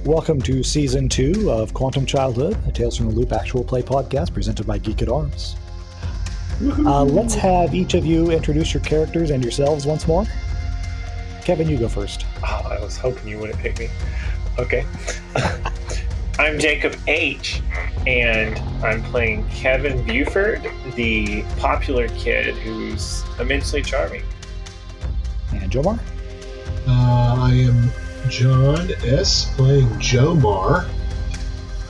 Welcome to Season 2 of Quantum Childhood, a Tales from the Loop actual play podcast presented by Geek at Arms. Let's have each of you introduce your characters and yourselves once more. Kevin, you go first. Oh, I was hoping you wouldn't pick me. Okay. I'm Jacob H., and I'm playing Kevin Buford, the popular kid who's immensely charming. And Jomar? I am John S., playing Jomar.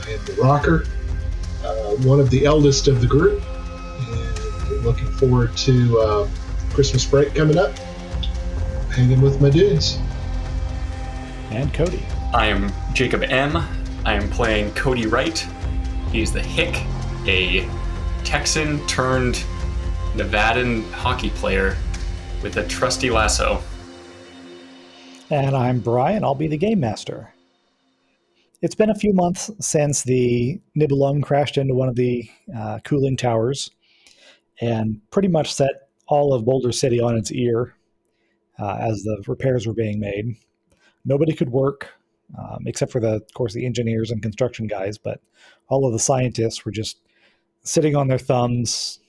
I am the rocker, one of the eldest of the group, and looking forward to Christmas break coming up, hanging with my dudes. And Cody. I am Jacob M. I am playing Cody Wright. He's the Hick, a Texan turned Nevadan hockey player with a trusty lasso. And I'm Brian. I'll be the Game Master. It's been a few months since the Nibelung crashed into one of the cooling towers and pretty much set all of Boulder City on its ear as the repairs were being made. Nobody could work, except for, of course, the engineers and construction guys, but all of the scientists were just sitting on their thumbs,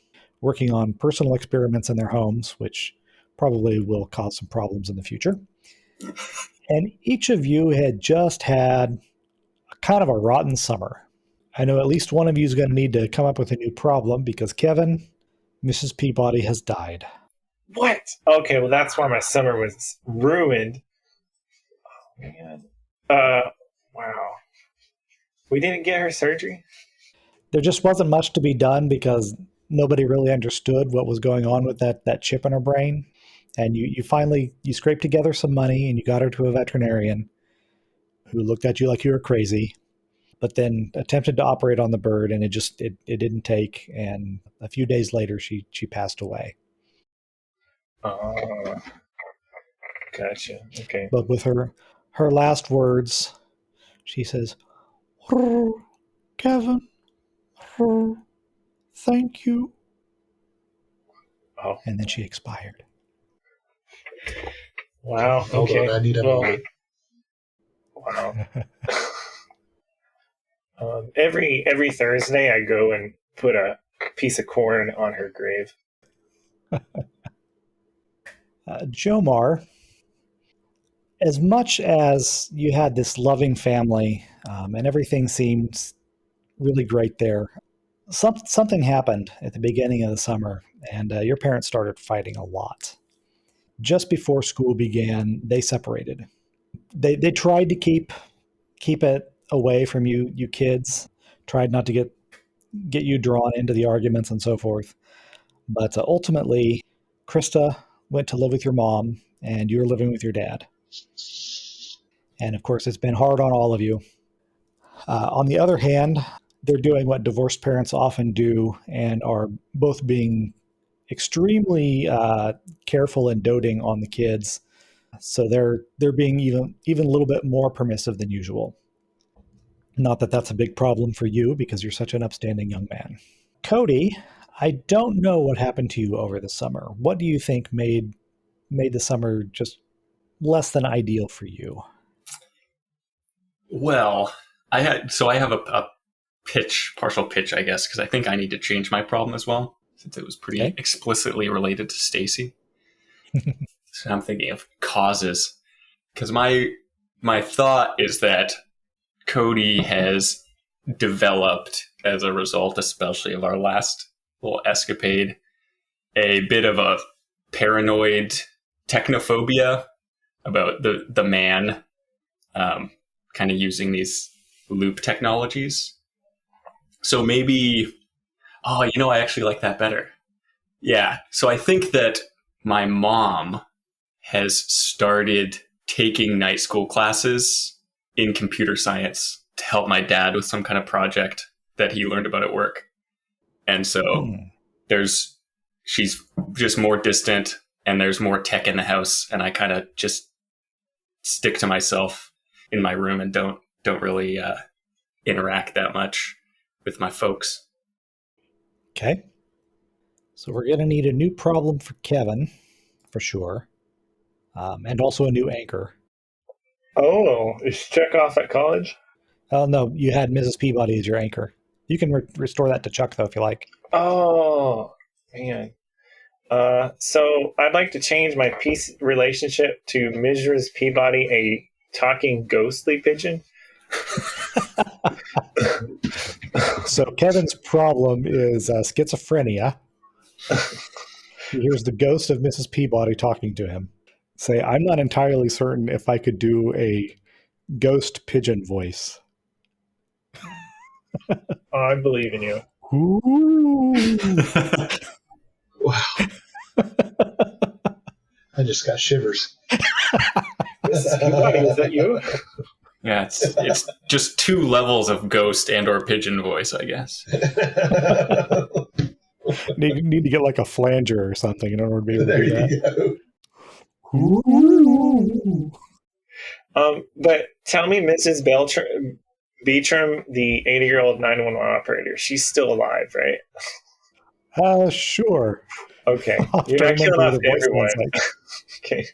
working on personal experiments in their homes, which probably will cause some problems in the future. And each of you had just had kind of a rotten summer. I know at least one of you is going to need to come up with a new problem because Kevin, Mrs. Peabody has died. What? Okay, well, that's why my summer was ruined. Oh, man. Wow. We didn't get her surgery? There just wasn't much to be done because nobody really understood what was going on with that chip in her brain. And you finally scraped together some money and you got her to a veterinarian who looked at you like you were crazy, but then attempted to operate on the bird, and it didn't take. And a few days later, she passed away. Oh, gotcha. Okay. But with her last words, she says, "Kevin, thank you." Oh. And then she expired. Wow. Hold Okay. on, I need a moment. Wow. Every Thursday, I go and put a piece of corn on her grave. Jomar, as much as you had this loving family and everything seems really great there, something happened at the beginning of the summer, and your parents started fighting a lot. Just before school began, they separated. They tried to keep it away from you kids, tried not to get you drawn into the arguments and so forth. But ultimately, Krista went to live with your mom, and you're living with your dad. And of course, it's been hard on all of you. On the other hand, they're doing what divorced parents often do and are both being extremely careful and doting on the kids. So they're being even a little bit more permissive than usual. Not that that's a big problem for you because you're such an upstanding young man. Cody, I don't know what happened to you over the summer. What do you think made the summer just less than ideal for you? Well, I have a partial pitch, I guess, because I think I need to change my problem as well, since it was pretty explicitly related to Stacy. So I'm thinking of causes, because my thought is that Cody has developed as a result, especially of our last little escapade, a bit of a paranoid technophobia about the man kind of using these loop technologies. So maybe, I actually like that better. Yeah. So I think that my mom has started taking night school classes in computer science to help my dad with some kind of project that he learned about at work. And so she's just more distant and there's more tech in the house, and I kind of just stick to myself in my room and don't really interact that much with my folks. Okay. So we're going to need a new problem for Kevin, for sure. And also a new anchor. Oh, is Chuck off at college? Oh, no, you had Mrs. Peabody as your anchor. You can restore that to Chuck, though, if you like. Oh, man. So I'd like to change my peace relationship to Mrs. Peabody, a talking ghostly pigeon. So Kevin's problem is schizophrenia. He hears the ghost of Mrs. Peabody talking to him. Say, I'm not entirely certain if I could do a ghost pigeon voice. Oh, I believe in you. Ooh. Wow. I just got shivers. Mrs. Peabody, is that you? Yeah, it's just 2 levels of ghost and or pigeon voice, I guess. Need to get like a flanger or something in order to be able to There do that. you go. Ooh. But tell me, Mrs. Beecham, the 80-year-old 911 operator, she's still alive, right? Sure. Okay. I'll have You're to not killing remember what off her voice everyone. sounds like. Okay.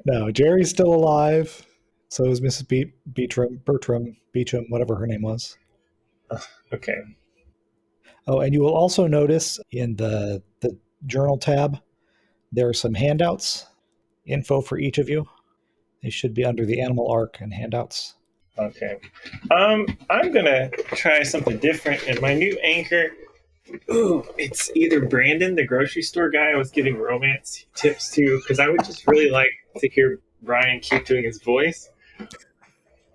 No, Jerry's still alive. So is Mrs. Beecham, whatever her name was. Okay. Oh, and you will also notice in the journal tab, there are some handouts, info for each of you. They should be under the Animal Ark and handouts. Okay. I'm gonna try something different, and my new anchor. Ooh, it's either Brandon, the grocery store guy I was giving romance tips to, because I would just really like to hear Brian keep doing his voice.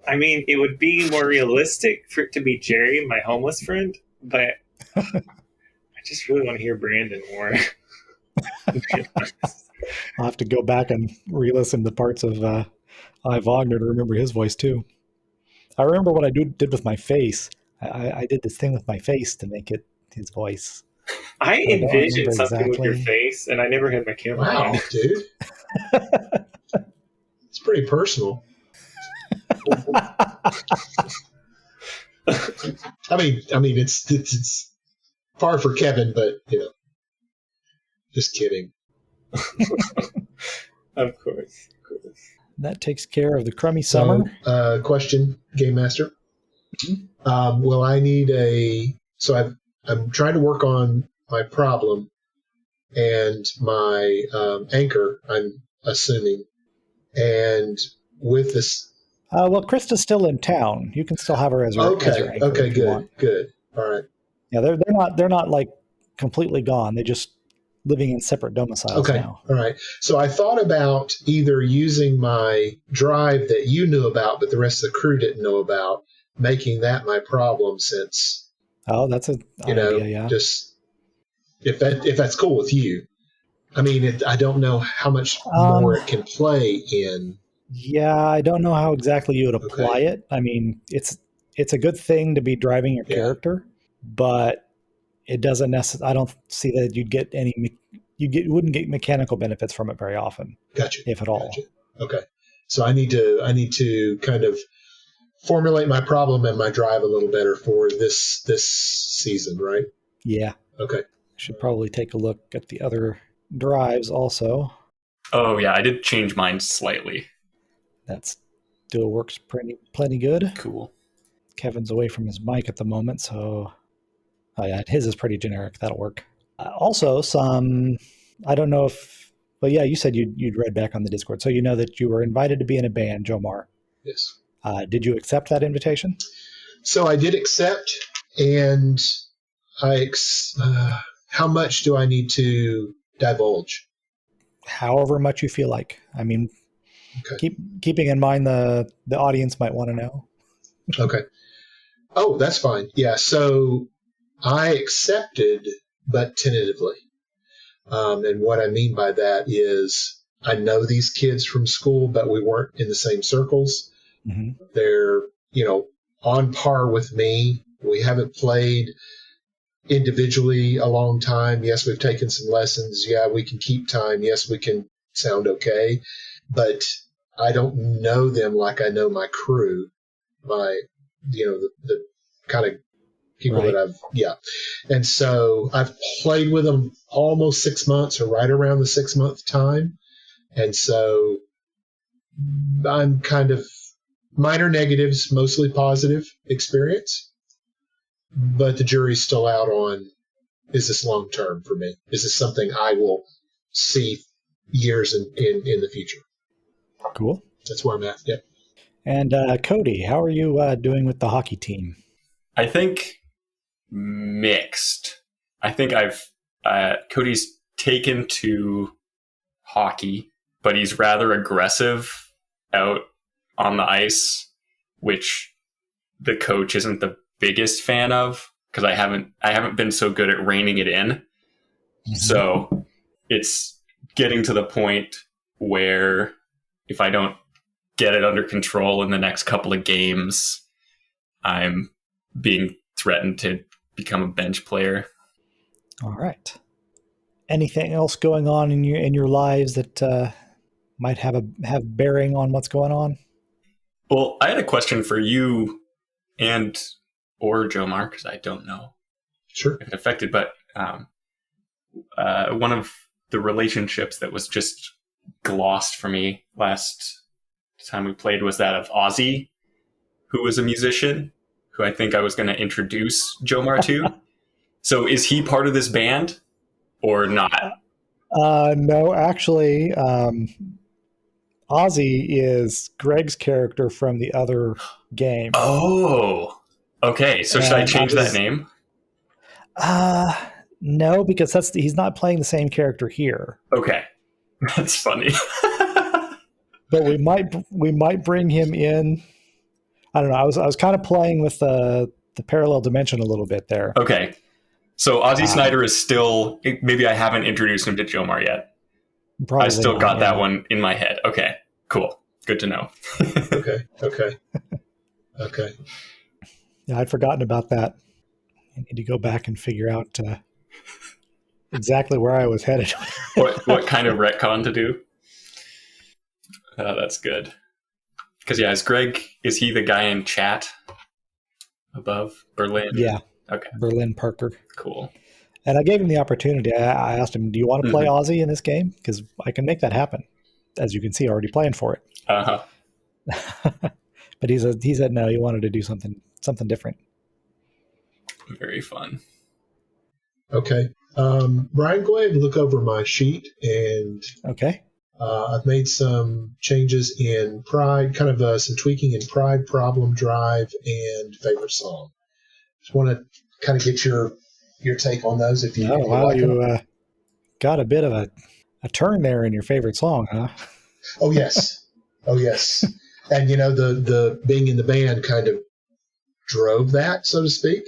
I mean, it would be more realistic for it to be Jerry, my homeless friend, but I just really want to hear Brandon more. I'll have to go back and re-listen to parts of I. Wagner to remember his voice too. I remember what I did with my face. I did this thing with my face to make it his voice. I But I don't envisioned remember something with your exactly. face, and I never had my camera Wow, on. dude. It's pretty personal. I mean, it's far for Kevin, but just kidding. Of course. That takes care of the crummy So, summer. question, Game Master. Will I need a? So I'm trying to work on my problem and my anchor. I'm assuming, and with this. Well, Krista's still in town. You can still have her as your Okay. anchor Okay. if you want. Good. All right. Yeah, they're not like completely gone. They're just living in separate domiciles Okay. now. All right. So I thought about either using my drive that you knew about, but the rest of the crew didn't know about, making that my problem since, Oh, that's an idea. Yeah. just if that's cool with you. I mean, I don't know how much Um, more it can play in. yeah, I don't know how exactly you would apply it. I mean, it's a good thing to be driving your character, but it doesn't necessarily. I don't see that you'd get you wouldn't get mechanical benefits from it very often. Gotcha. If at all. Gotcha. Okay. So I need to kind of formulate my problem and my drive a little better for this season, right? Yeah. Okay. Should probably take a look at the other drives also. Oh yeah, I did change mine slightly. That still works plenty good. Cool. Kevin's away from his mic at the moment, so yeah, his is pretty generic. That'll work. Also, I don't know if, but yeah, you said you'd read back on the Discord, so you know that you were invited to be in a band, Jomar. Yes. Did you accept that invitation? So I did accept, and how much do I need to divulge? However much you feel like. I mean, keeping in mind the audience might want to know. Okay. Oh, that's fine. Yeah. So I accepted, but tentatively. And what I mean by that is I know these kids from school, but we weren't in the same circles. Mm-hmm. They're, on par with me. We haven't played individually a long time. Yes, we've taken some lessons. Yeah, we can keep time. Yes, we can sound okay. But I don't know them like I know my crew, the kind of people Right. that And so I've played with them almost 6 months or right around the 6 month time. And so I'm kind of minor negatives, mostly positive experience, but the jury's still out on, is this long term for me? Is this something I will see years in the future? Cool. That's where I'm at. Yep. And Cody, how are you doing with the hockey team? I think mixed. I think Cody's taken to hockey, but he's rather aggressive out on the ice, which the coach isn't the biggest fan of because I haven't been so good at reining it in. Mm-hmm. So it's getting to the point where if I don't get it under control in the next couple of games, I'm being threatened to become a bench player. All right. Anything else going on in your lives that might have bearing on what's going on? Well, I had a question for you or Jomar, because I don't know if it affected, but one of the relationships that was just glossed for me last time we played was that of Ozzy, who was a musician, who I think I was going to introduce Jomar to. So is he part of this band or not? No, actually, Ozzy is Greg's character from the other game. Oh, okay. So should I change that name? No, because he's not playing the same character here. Okay, that's funny. But we might bring him in. I don't know. I was kind of playing with the parallel dimension a little bit there. Okay, so Ozzy Snyder is still. Maybe I haven't introduced him to Jomar yet. I still got that one in my head. Okay, cool. Good to know. Okay. Yeah, I'd forgotten about that. I need to go back and figure out exactly where I was headed. what kind of retcon to do? That's good. Because is he the guy in chat above Berlin? Yeah. Okay. Berlin Parker. Cool. And I gave him the opportunity. I asked him, do you want to play Ozzy in this game? Because I can make that happen. As you can see, already playing for it. Uh-huh. But he said no, he wanted to do something different. Very fun. Okay. Brian, go ahead and look over my sheet. And okay. I've made some changes in pride, kind of some tweaking in pride, problem, drive, and favorite song. Just want to kind of get your take on those. If you, you got a bit of a turn there in your favorite song, huh? Oh yes. And the being in the band kind of drove that, so to speak.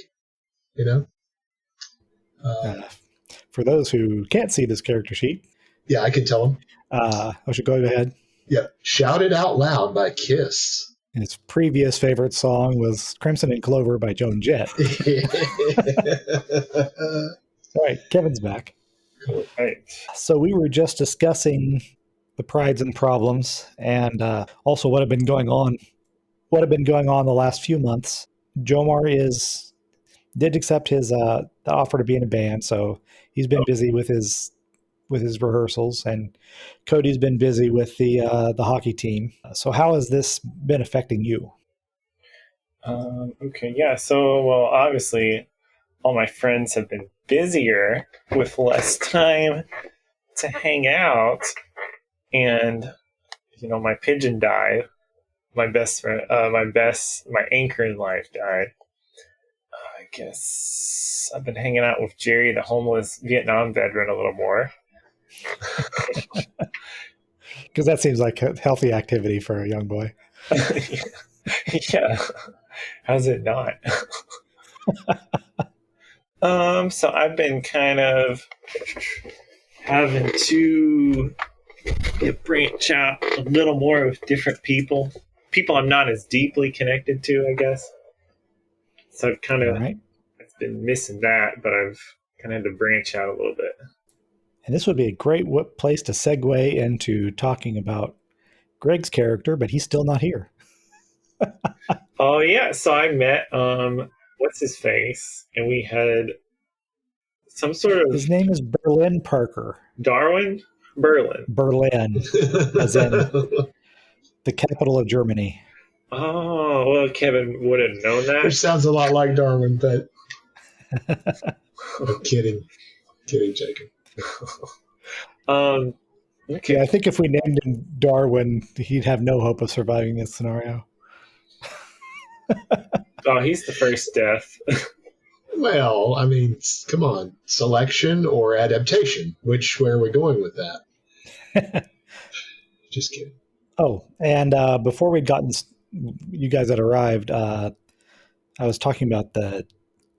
For those who can't see this character sheet, yeah, I can tell them. I should go ahead. Yeah, Shout It Out Loud by Kiss. His previous favorite song was Crimson and Clover by Joan Jett. All right, Kevin's back. Cool. Right. So we were just discussing the prides and problems, and also what had been going on the last few months. Jomar did accept his the offer to be in a band, so he's been busy with his rehearsals, and Cody's been busy with the hockey team. So how has this been affecting you? Okay, yeah. So, well, obviously, all my friends have been busier with less time to hang out, and my pigeon died. My best friend, my anchor in life died. I guess I've been hanging out with Jerry, the homeless Vietnam veteran, a little more. Because that seems like a healthy activity for a young boy. Yeah. How's it not? So I've been kind of having to branch out a little more with different people I'm not as deeply connected to, I guess. So I've kind of I've been missing that, but I've kind of had to branch out a little bit. And this would be a great place to segue into talking about Greg's character, but he's still not here. Oh yeah, so I met what's his face, and we had some sort of. His name is Berlin Parker. Darwin? Berlin, as in the capital of Germany. Oh, well, Kevin would have known Which that. sounds a lot like Darwin, but I'm kidding. Kidding, Jacob. um, Yeah, okay. I think if we named him Darwin, he'd have no hope of surviving this scenario. Oh, he's the first death. Well, I mean, come on. Selection or adaptation? Where are we going with that? Just kidding. Oh, and before we'd gotten you guys had arrived, I was talking about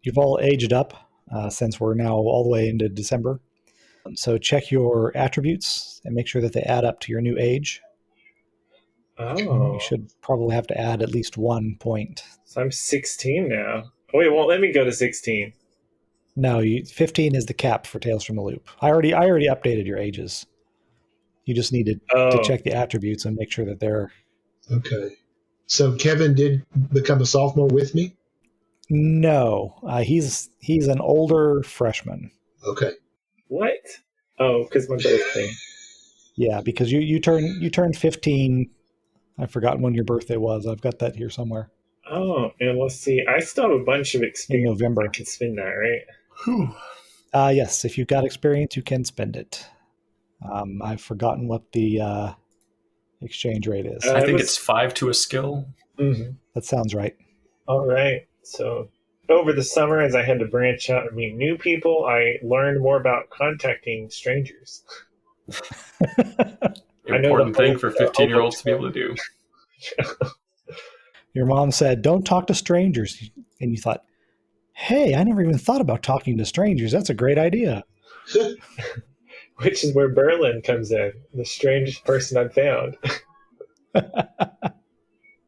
you've all aged up since we're now all the way into December. So check your attributes and make sure that they add up to your new age. You Oh, should probably have to add at least 1 point. so I'm 16 now. Oh, wait, it won't let me go to 16. No, 15 is the cap for Tales from the Loop. I already updated your ages. You just needed to Oh, check the attributes and make sure that they're. Okay. So Kevin did become a sophomore with me? No, he's an older freshman. Okay. what? Oh, because my birthday. Yeah, because you turned 15. I've forgotten when your birthday was. I've got that here somewhere Oh, and let's see. I still have a bunch of in experience. I November. can spend that, right? Whew. Yes, if you've got experience, you can spend it. I've forgotten what the exchange rate is. I It think was. it's 5 to a skill. Mhm. That sounds right. All right. So over the summer, as I had to branch out and meet new people, I learned more about contacting strangers. I know Important thing for the hope of 15-year-olds to be able to do. Your mom said, "Don't talk to strangers," and you thought, "Hey, I never even thought about talking to strangers. That's a great idea." which is where Berlin comes in, the strangest person I've found.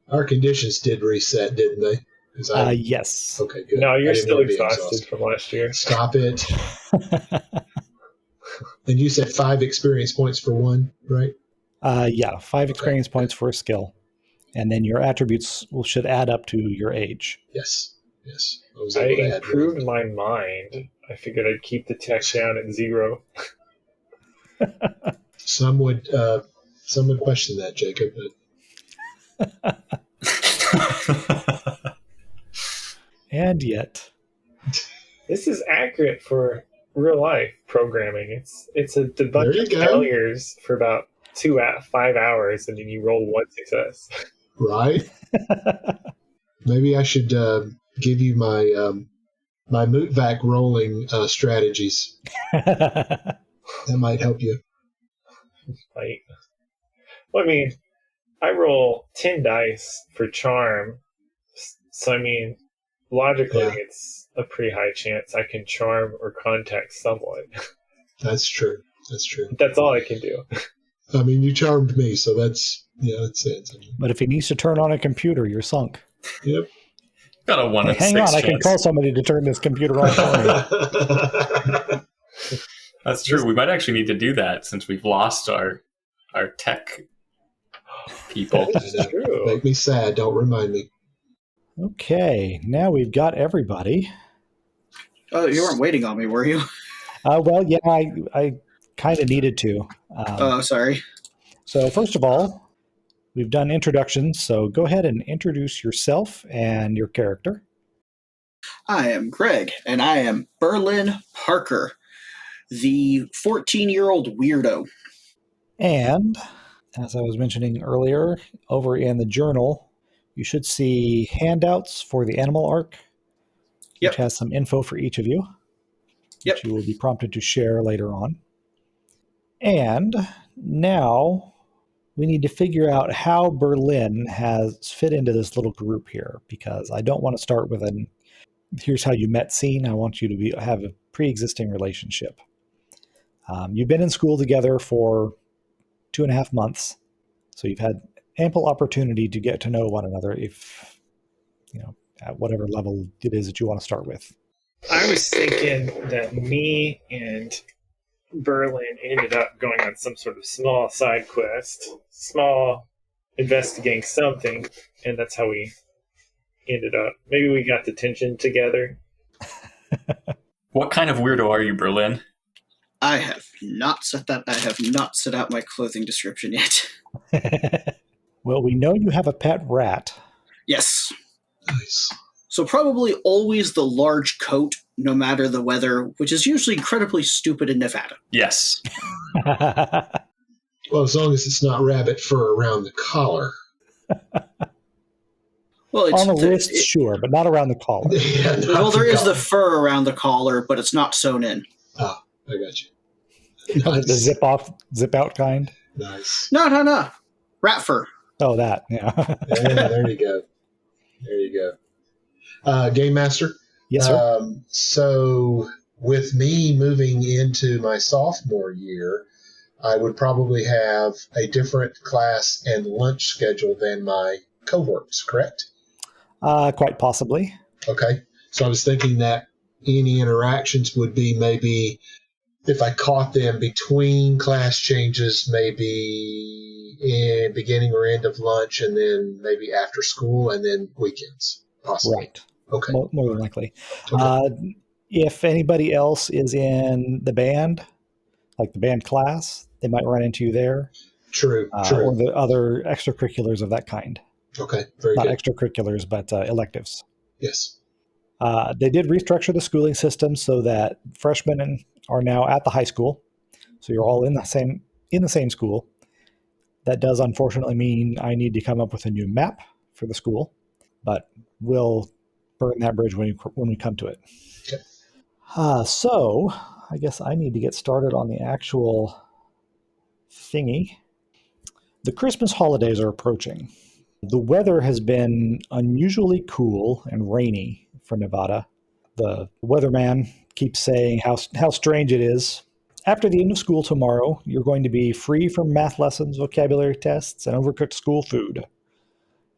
Our conditions did reset, didn't they? 'Cause Yes. okay, good. No, I you're didn't still want to be exhausted exhausted. from last year. Stop it. And you said 5 experience points for one, right? Yeah, 5 Okay, experience good. points for a skill, and then your attributes should add up to your age. Yes, yes. I was I able to add improved one. my mind. I figured I'd keep the tech down at 0. Some would question that, Jacob, And yet, This is accurate for real life programming. It's a there bunch you of go. failures for about 5 hours, and then you roll one success. Right? Maybe I should give you my mootvac rolling strategies. That might help you. Like, well, I mean, I roll 10 dice for charm, so I mean, logically, Yeah, it's a pretty high chance I can charm or contact someone. that's true. That's true. That's all I can do. I mean, you charmed me, so that's it. but if he needs to turn on a computer, you're sunk. Yep. Got a 1 Hey, in hang on, 6 I can call chance. somebody to turn this computer on for me. That's true. We might actually need to do that since we've lost our tech people. That is true. Make me sad. Don't remind me. Okay, now we've got everybody. Oh, you weren't waiting on me, were you? Well, yeah, I kind of needed to. Oh, sorry. So first of all, we've done introductions. So go ahead and introduce yourself and your character. I am Greg, and I am Berlin Parker, the 14-year-old weirdo. And as I was mentioning earlier, over in the journal, you should see handouts for the Animal Ark, which Yep. has some info for each of you, Yep. which you will be prompted to share later on. And now we need to figure out how Berlin has fit into this little group here, because I don't want to start with an here's how you met scene. I want you to have a pre-existing relationship. You've been in school together for 2.5 months, so you've had ample opportunity to get to know one another, if at whatever level it is that you want to start with. I was thinking that me and Berlin ended up going on some sort of small side quest, small investigating something, and that's how we ended up. Maybe we got detention together. What kind of weirdo are you, Berlin? I have not set out my clothing description yet. Well, we know you have a pet rat. Yes. Nice. So probably always the large coat, no matter the weather, which is usually incredibly stupid in Nevada. Yes. Well, as long as it's not rabbit fur around the collar. Well, it's On the wrists, sure, but not around the collar. Yeah, not well, there the is the collar. fur around the collar, but it's not sewn in. Ah, I got you. The zip out kind. Nice. No. Rat fur. Oh, that, yeah. Yeah, there you go. There you go. Game Master? Yes, sir. So, with me moving into my sophomore year, I would probably have a different class and lunch schedule than my cohorts, correct? Quite possibly. Okay. So I was thinking that any interactions would be maybe if I caught them between class changes, maybe in beginning or end of lunch, and then maybe after school, and then weekends, possibly. Right. Okay. More than likely. Okay. If anybody else is in the band, like the band class, they might run into you there. True. Or the other extracurriculars of that kind. Okay. Very Not good. extracurriculars, but electives. Yes. They did restructure the schooling system so that freshmen are now at the high school. So you're all in the same school. That does unfortunately mean I need to come up with a new map for the school, but we'll burn that bridge when we come to it. Okay. So I guess I need to get started on the actual thingy. The Christmas holidays are approaching. The weather has been unusually cool and rainy for Nevada. The weatherman keeps saying how strange it is. After the end of school tomorrow, you're going to be free from math lessons, vocabulary tests, and overcooked school food.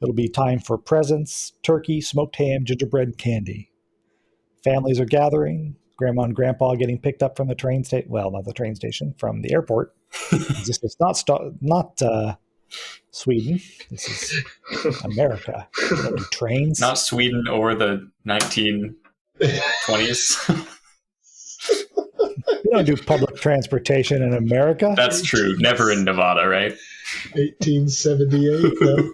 It'll be time for presents, turkey, smoked ham, gingerbread, and candy. Families are gathering. Grandma and Grandpa getting picked up from the train station. Well, not the train station, from the airport. It's not Sweden. This is America. We don't do trains. Not Sweden or the 1920s. We don't do public transportation in America. That's true. Never in Nevada, right? 1878. No.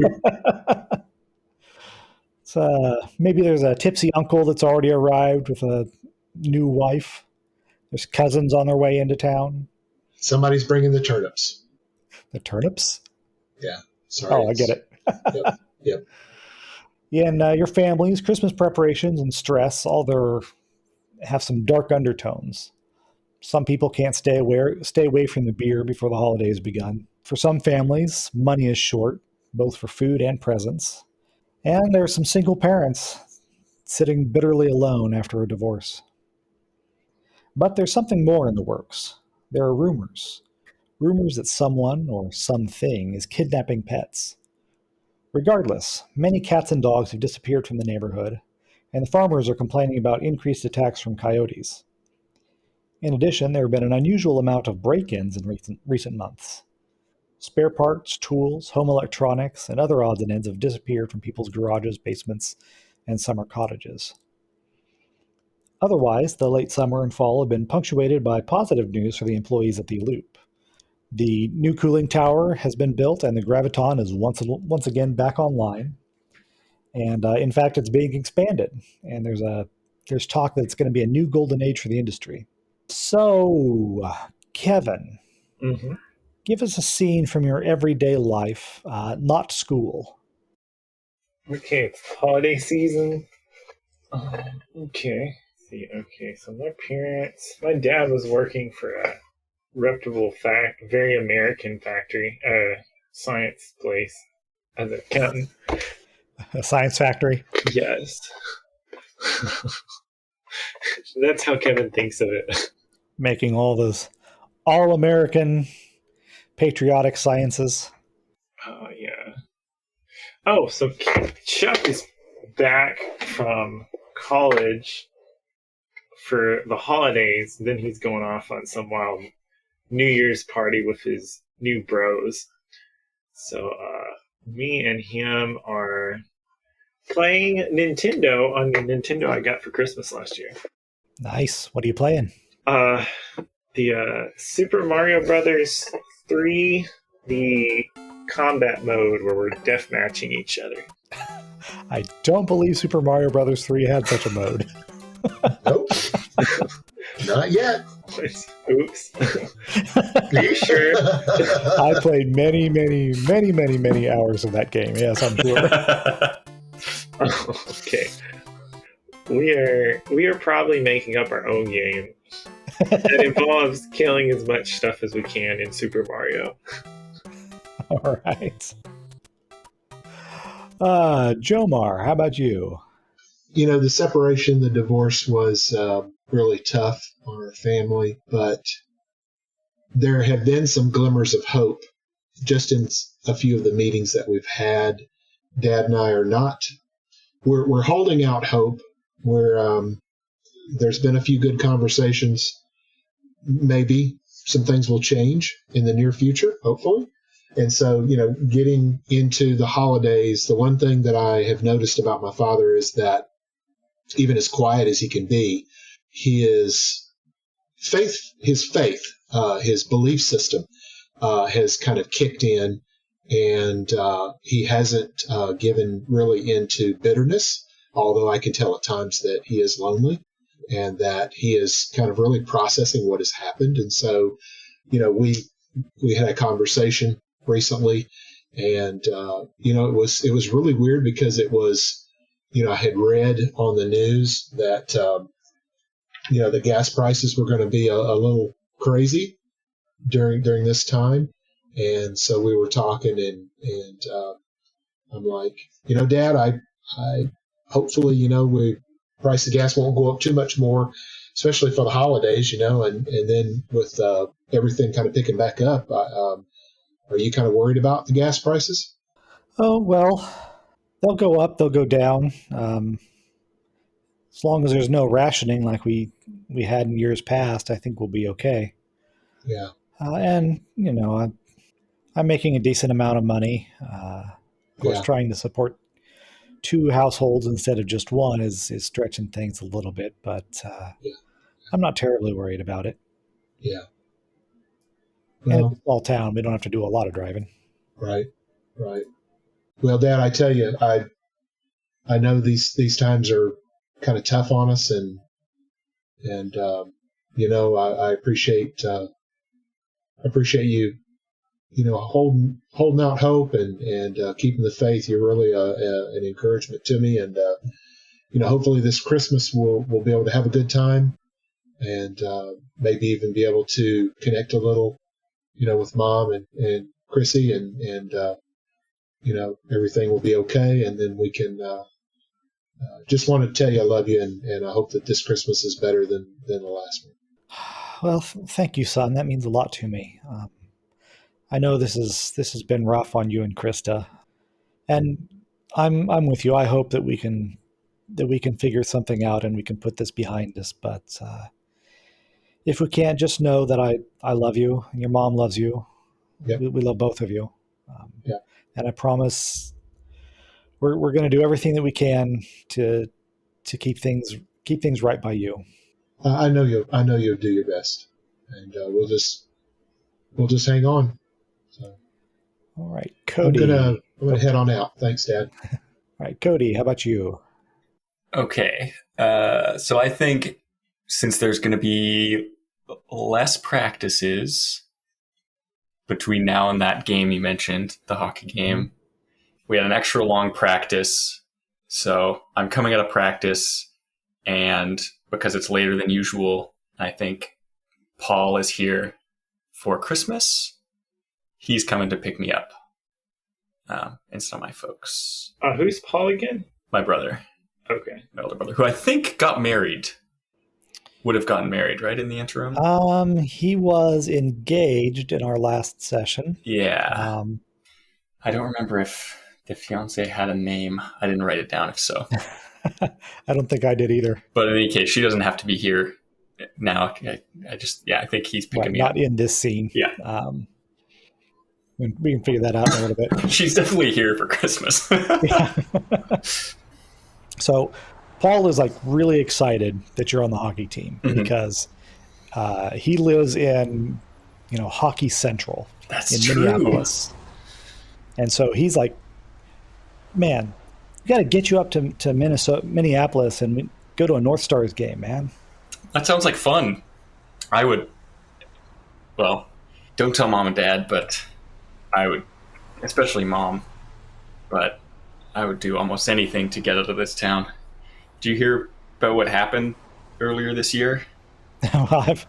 So maybe there's a tipsy uncle that's already arrived with a new wife. There's cousins on their way into town. Somebody's bringing the turnips. The turnips? Yeah. Sorry. Oh, I get it. Yep. Yeah, and your family's Christmas preparations and stress, have some dark undertones. Some people can't stay away from the beer before the holidays begun. For some families, money is short, both for food and presents. And there are some single parents sitting bitterly alone after a divorce. But there's something more in the works. There are rumors. Rumors that someone or something is kidnapping pets. Regardless, many cats and dogs have disappeared from the neighborhood, and the farmers are complaining about increased attacks from coyotes. In addition, there have been an unusual amount of break-ins in recent months. Spare parts, tools, home electronics, and other odds and ends have disappeared from people's garages, basements, and summer cottages. Otherwise, the late summer and fall have been punctuated by positive news for the employees at the Loop. The new cooling tower has been built, and the Graviton is once again back online. And in fact, it's being expanded. And there's talk that it's going to be a new golden age for the industry. So, Kevin, give us a scene from your everyday life, not school. Okay, it's holiday season. Okay. So my dad was working for a reputable very American factory, science place, as an accountant. A science factory? Yes. That's how Kevin thinks of it. Making all those all-American patriotic sciences. Oh, yeah. Oh, so Chuck is back from college for the holidays. Then he's going off on some wild New Year's party with his new bros. So me and him are playing Nintendo on the Nintendo I got for Christmas last year. Nice. What are you playing? The Super Mario Brothers 3, the combat mode where we're death matching each other. I don't believe Super Mario Brothers 3 had such a mode. Nope. Not yet. Oops. Are you sure? I played many hours of that game. Yes, I'm sure. Oh, okay. We are probably making up our own game that involves killing as much stuff as we can in Super Mario. All right. Jomar, how about you? The separation, the divorce was really tough on our family, but there have been some glimmers of hope just in a few of the meetings that we've had. Dad and I are not, we're holding out hope. There's been a few good conversations. Maybe some things will change in the near future, hopefully. And so, getting into the holidays, the one thing that I have noticed about my father is that even as quiet as he can be, his faith, his belief system has kind of kicked in, and he hasn't given really into bitterness, although I can tell at times that he is lonely and that he is kind of really processing what has happened. And so, we had a conversation recently, and it was really weird because it was, I had read on the news that the gas prices were going to be a little crazy during this time, and so we were talking, and I'm like, Dad, I hopefully, we price of gas won't go up too much more, especially for the holidays, and then with everything kind of picking back up. Are you kind of worried about the gas prices? Oh, well, they'll go up, they'll go down. As long as there's no rationing like we had in years past, I think we'll be okay. Yeah. And, I'm making a decent amount of money. Of course, Yeah. trying to support two households instead of just one is stretching things a little bit, but Yeah. I'm not terribly worried about it. Yeah. And it's Well, a small town. We don't have to do a lot of driving. right. Well, Dad, I tell you, I know these times are kind of tough on us, and I appreciate you, holding out hope and keeping the faith. You're really an encouragement to me, and hopefully this Christmas we'll be able to have a good time, and maybe even be able to connect a little, with Mom and Chrissy, and everything will be okay, and then we can. Just want to tell you I love you, and I hope that this Christmas is better than the last one. Well, thank you, son. That means a lot to me. I know this has been rough on you and Krista, and I'm with you. I hope that we can figure something out and we can put this behind us. But if we can't, just know that I love you and your mom loves you. Yep. We love both of you. Yeah. And I promise we're going to do everything that we can to keep things right by you. I know you'll do your best, and we'll just hang on. So, All right, Cody. I'm gonna head on out. Thanks, Dad. All right, Cody. How about you? Okay. So I think since there's going to be less practices between now and that game you mentioned, the hockey game, we had an extra long practice. So I'm coming out of practice, and because it's later than usual, I think Paul is here for Christmas. He's coming to pick me up instead of my folks. Who's Paul again? My brother. Okay. My older brother, who I think got married. Would have gotten married, right, in the interim? He was engaged in our last session. Yeah. I don't remember if the fiance had a name. I didn't write it down, if so. I don't think I did either. But in any case, she doesn't have to be here now. I think he's picking me up. Not in this scene. Yeah. We can figure that out in a little bit. She's definitely here for Christmas. Yeah. So Paul is like really excited that you're on the hockey team because he lives in, Hockey Central in true. Minneapolis. And so he's like, man, We got to get you up to Minneapolis, and go to a North Stars game, man. That sounds like fun. I would, well, don't tell mom and dad, but I would, especially mom, but I would do almost anything to get out of this town. Do you hear about what happened earlier this year? I've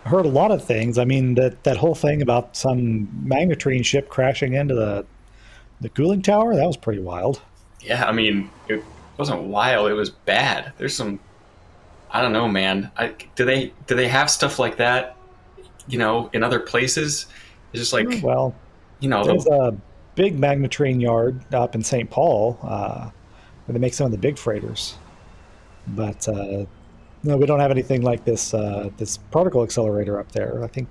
heard a lot of things. I mean, that whole thing about some magnetrine ship crashing into the cooling tower, that was pretty wild. Yeah, I mean, it wasn't wild. It was bad. There's some, I don't know, man. Do they have stuff like that? In other places? It's just like Well, you know there's the a big magnetrine yard up in St. Paul where they make some of the big freighters. But no, we don't have anything like this particle accelerator up there. I think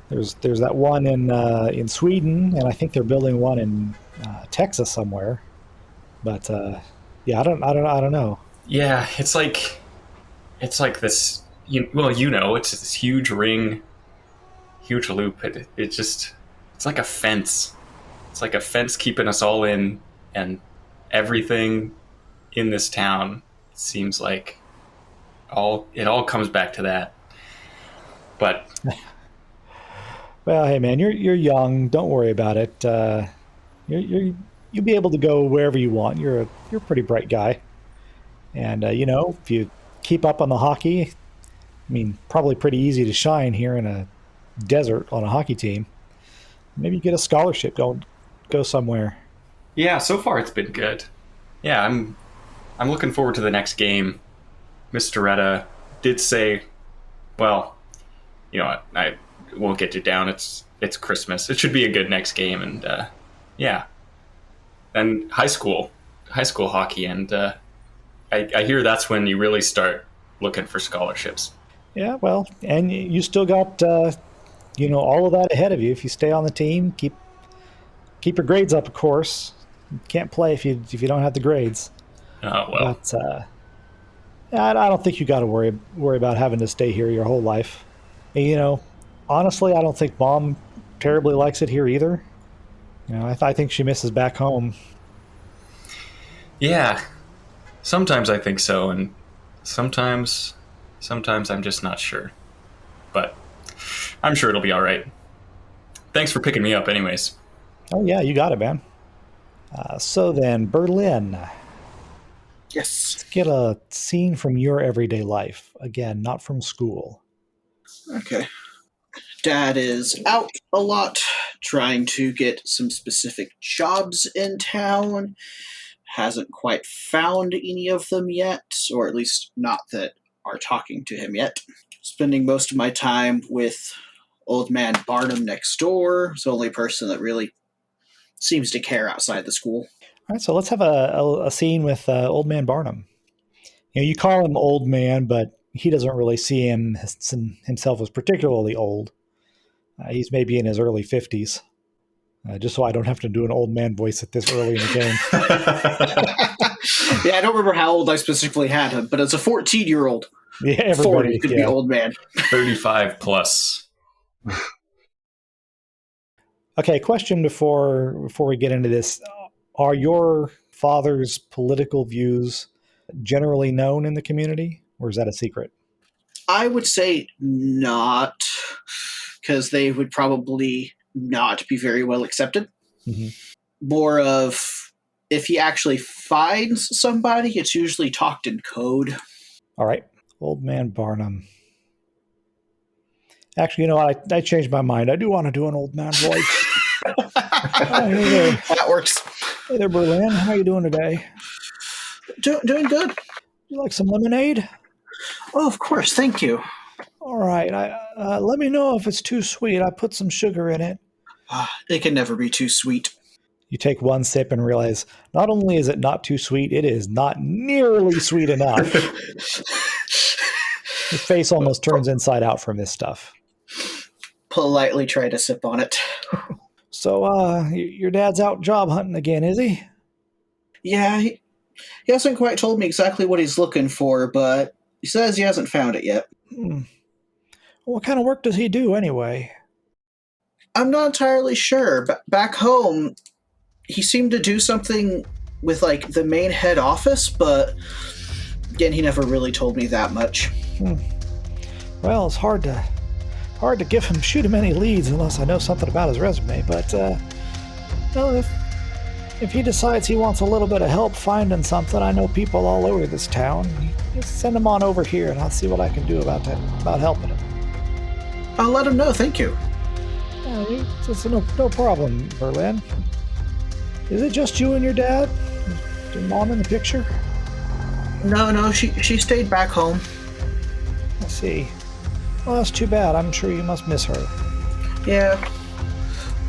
there's that one in Sweden, and I think they're building one in Texas somewhere. But yeah, I don't know. yeah. It's like this. It's this huge ring, huge loop. It's like a fence. It's like a fence keeping us all in, and everything in this town seems like it all comes back to that. But Well, hey man, you're young. Don't worry about it. You'll be able to go wherever you want. You're a pretty bright guy, and if you keep up on the hockey, I mean, probably pretty easy to shine here in a desert on a hockey team. Maybe you get a scholarship, go somewhere. yeah, so far it's been good. Yeah, I'm looking forward to the next game. Miss Doretta did say, well, I won't get you down. It's Christmas. It should be a good next game, and yeah, and high school hockey, and I hear that's when you really start looking for scholarships. Yeah, well, and you still got all of that ahead of you if you stay on the team. Keep your grades up, of course. You can't play if you don't have the grades. Well, But I don't think you got to worry about having to stay here your whole life. And, honestly, I don't think mom terribly likes it here either. I think she misses back home. yeah. Sometimes I think so, and sometimes I'm just not sure. But I'm sure it'll be all right. Thanks for picking me up, anyways. Oh yeah, you got it, man. So then, Berlin, Yes. let's get a scene from your everyday life. Again, not from school. Okay. Dad is out a lot trying to get some specific jobs in town. Hasn't quite found any of them yet, or at least not that are talking to him yet. Spending most of my time with old man Barnum next door. He's the only person that really seems to care outside the school. All right, so let's have a scene with Old Man Barnum. You call him Old Man, but he doesn't really see himself as particularly old. He's maybe in his early 50s. Just so I don't have to do an old man voice at this early in the game. Yeah, I don't remember how old I specifically had him, but as a 14-year-old, Yeah, 40 everybody could be old man. 35 plus. Okay, question before we get into this: are your father's political views generally known in the community, or is that a secret? I would say not, because they would probably not be very well accepted. Mm-hmm. More of if he actually finds somebody, it's usually talked in code. All right, Old Man Barnum. Actually, you know what? I changed my mind. I do want to do an old man voice. Hey there. That works. Hey there, Berlin. How you doing today? Doing good. You like some lemonade? Oh, of course. Thank you. All right. Let me know if it's too sweet. I put some sugar in it. It can never be too sweet. You take one sip and realize not only is it not too sweet, it is not nearly sweet enough. Your face almost turns inside out from this stuff. Politely try to sip on it. So, your dad's out job hunting again, is he? Yeah, he hasn't quite told me exactly what he's looking for, but he says he hasn't found it yet. What kind of work does he do anyway? I'm not entirely sure, but back home, he seemed to do something with like the main head office, but again, he never really told me that much. Well, it's hard to shoot him any leads unless I know something about his resume. But well, if he decides he wants a little bit of help finding something, I know people all over this town. Just send him on over here, and I'll see what I can do about helping him. I'll let him know. Thank you. It's no problem, Berlin. Is it just you and your dad? Is your mom in the picture? No, she stayed back home. I see. Well, that's too bad. I'm sure you must miss her. Yeah.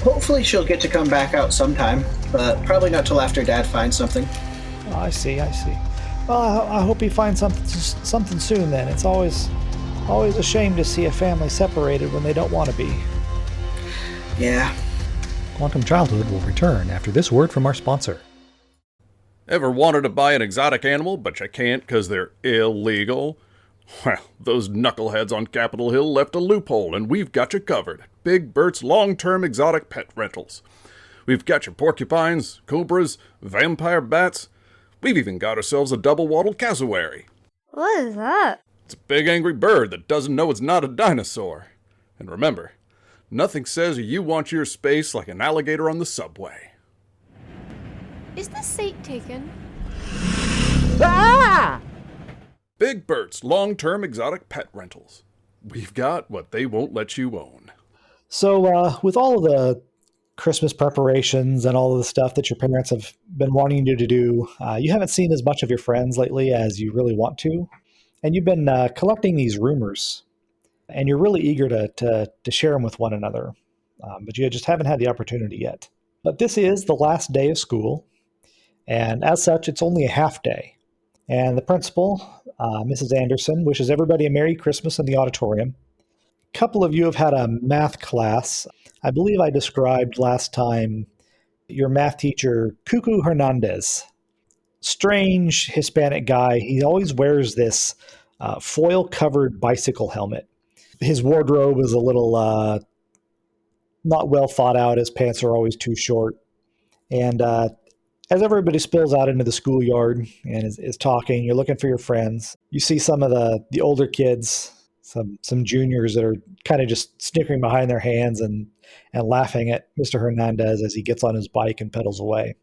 Hopefully she'll get to come back out sometime, but probably not till after Dad finds something. Oh, I see. Well, I hope he finds something soon then. It's always a shame to see a family separated when they don't want to be. Yeah. Quantum Childhood will return after this word from our sponsor. Ever wanted to buy an exotic animal, but you can't because they're illegal? Well, those knuckleheads on Capitol Hill left a loophole, and we've got you covered. Big Bert's long-term exotic pet rentals. We've got your porcupines, cobras, vampire bats. We've even got ourselves a double-wattled cassowary. What is that? It's a big angry bird that doesn't know it's not a dinosaur. And remember, nothing says you want your space like an alligator on the subway. Is the seat taken? Ah! Big Bert's long-term exotic pet rentals. We've got what they won't let you own. So, with all of the Christmas preparations and all of the stuff that your parents have been wanting you to do, you haven't seen as much of your friends lately as you really want to. And you've been collecting these rumors, and you're really eager to share them with one another. But you just haven't had the opportunity yet. But this is the last day of school, and as such, it's only a half day. And the principal, Mrs. Anderson, wishes everybody a Merry Christmas in the auditorium. A couple of you have had a math class. I believe I described last time your math teacher, Cuckoo Hernandez. Strange Hispanic guy. He always wears this foil-covered bicycle helmet. His wardrobe is a little not well thought out. His pants are always too short. And as everybody spills out into the schoolyard and is talking, you're looking for your friends. You see some of the older kids, some juniors that are kind of just snickering behind their hands and laughing at Mr. Hernandez as he gets on his bike and pedals away.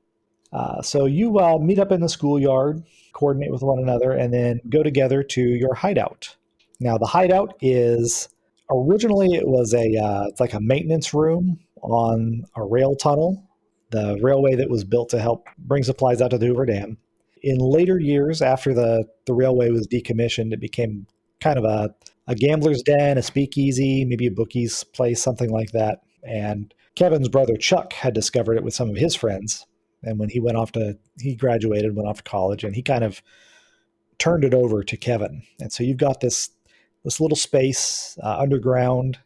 So you meet up in the schoolyard, coordinate with one another, and then go together to your hideout. Now, the hideout is originally it was it's like a maintenance room on a rail tunnel, the railway that was built to help bring supplies out to the Hoover Dam. In later years, after the railway was decommissioned, it became kind of a gambler's den, a speakeasy, maybe a bookie's place, something like that. And Kevin's brother Chuck had discovered it with some of his friends. And when he graduated, went off to college, and he kind of turned it over to Kevin. And so you've got this little space underground.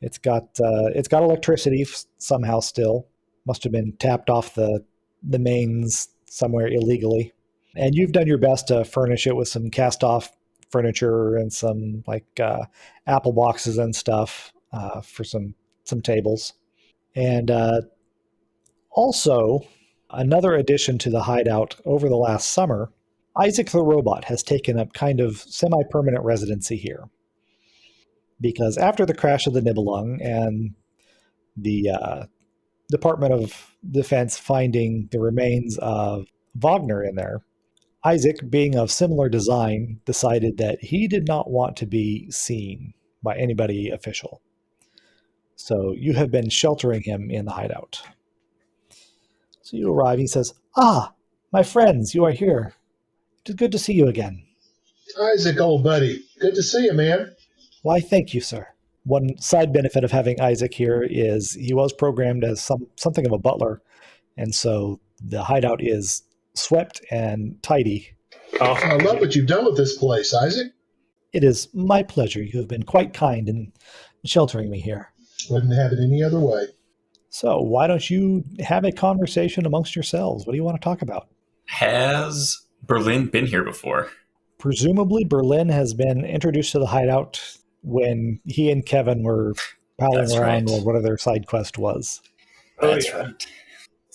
It's got electricity somehow still. Must have been tapped off the mains somewhere illegally. And you've done your best to furnish it with some cast off furniture and some apple boxes and stuff for some tables. And also, another addition to the hideout over the last summer, Isaac the robot has taken up kind of semi-permanent residency here. Because after the crash of the Nibelung and the Department of Defense finding the remains of Wagner in there, Isaac, being of similar design, decided that he did not want to be seen by anybody official. So you have been sheltering him in the hideout. So you arrive, he says, "Ah, my friends, you are here. It is good to see you again." Isaac, old buddy. Good to see you, man. Why, thank you, sir. One side benefit of having Isaac here is he was programmed as something of a butler, and so the hideout is swept and tidy. Oh, I love what you've done with this place, Isaac. It is my pleasure. You have been quite kind in sheltering me here. Wouldn't have it any other way. So why don't you have a conversation amongst yourselves? What do you want to talk about? Has Berlin been here before? Presumably Berlin has been introduced to the hideout when he and Kevin were palling That's around right. or whatever their side quest was. Oh, That's yeah. right.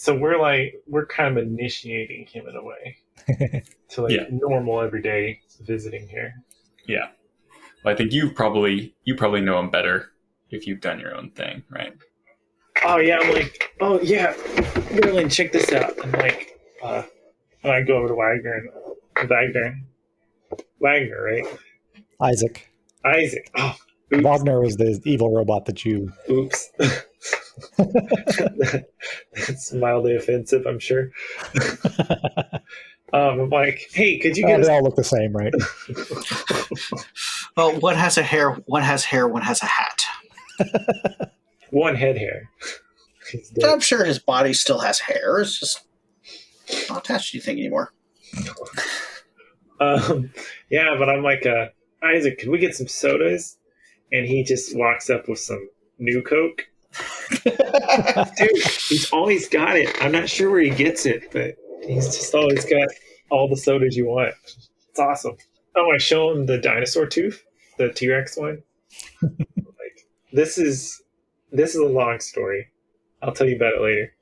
So we're kind of initiating him in a way to like Yeah. normal everyday visiting here. Yeah. Well, I think you probably know him better if you've done your own thing, right? Oh yeah, I'm like, oh yeah, Berlin, check this out. I'm like, and I go over to Wagner, right? Isaac. Isaac. Oh, oops. Wagner was the evil robot that you. Oops. That's mildly offensive, I'm sure. I'm like, hey, could you get They all look the same, right? Well, one has a hair, one has a hat. one head hair? So I'm sure his body still has hair. It's just not attached to anything anymore. Yeah, but I'm like, Isaac, could we get some sodas? And he just walks up with some new Coke. Dude, he's always got it. I'm not sure where he gets it, but he's just always got all the sodas you want. It's awesome. Oh, I show him the dinosaur tooth, the T-Rex one. Like, this is a long story. I'll tell you about it later.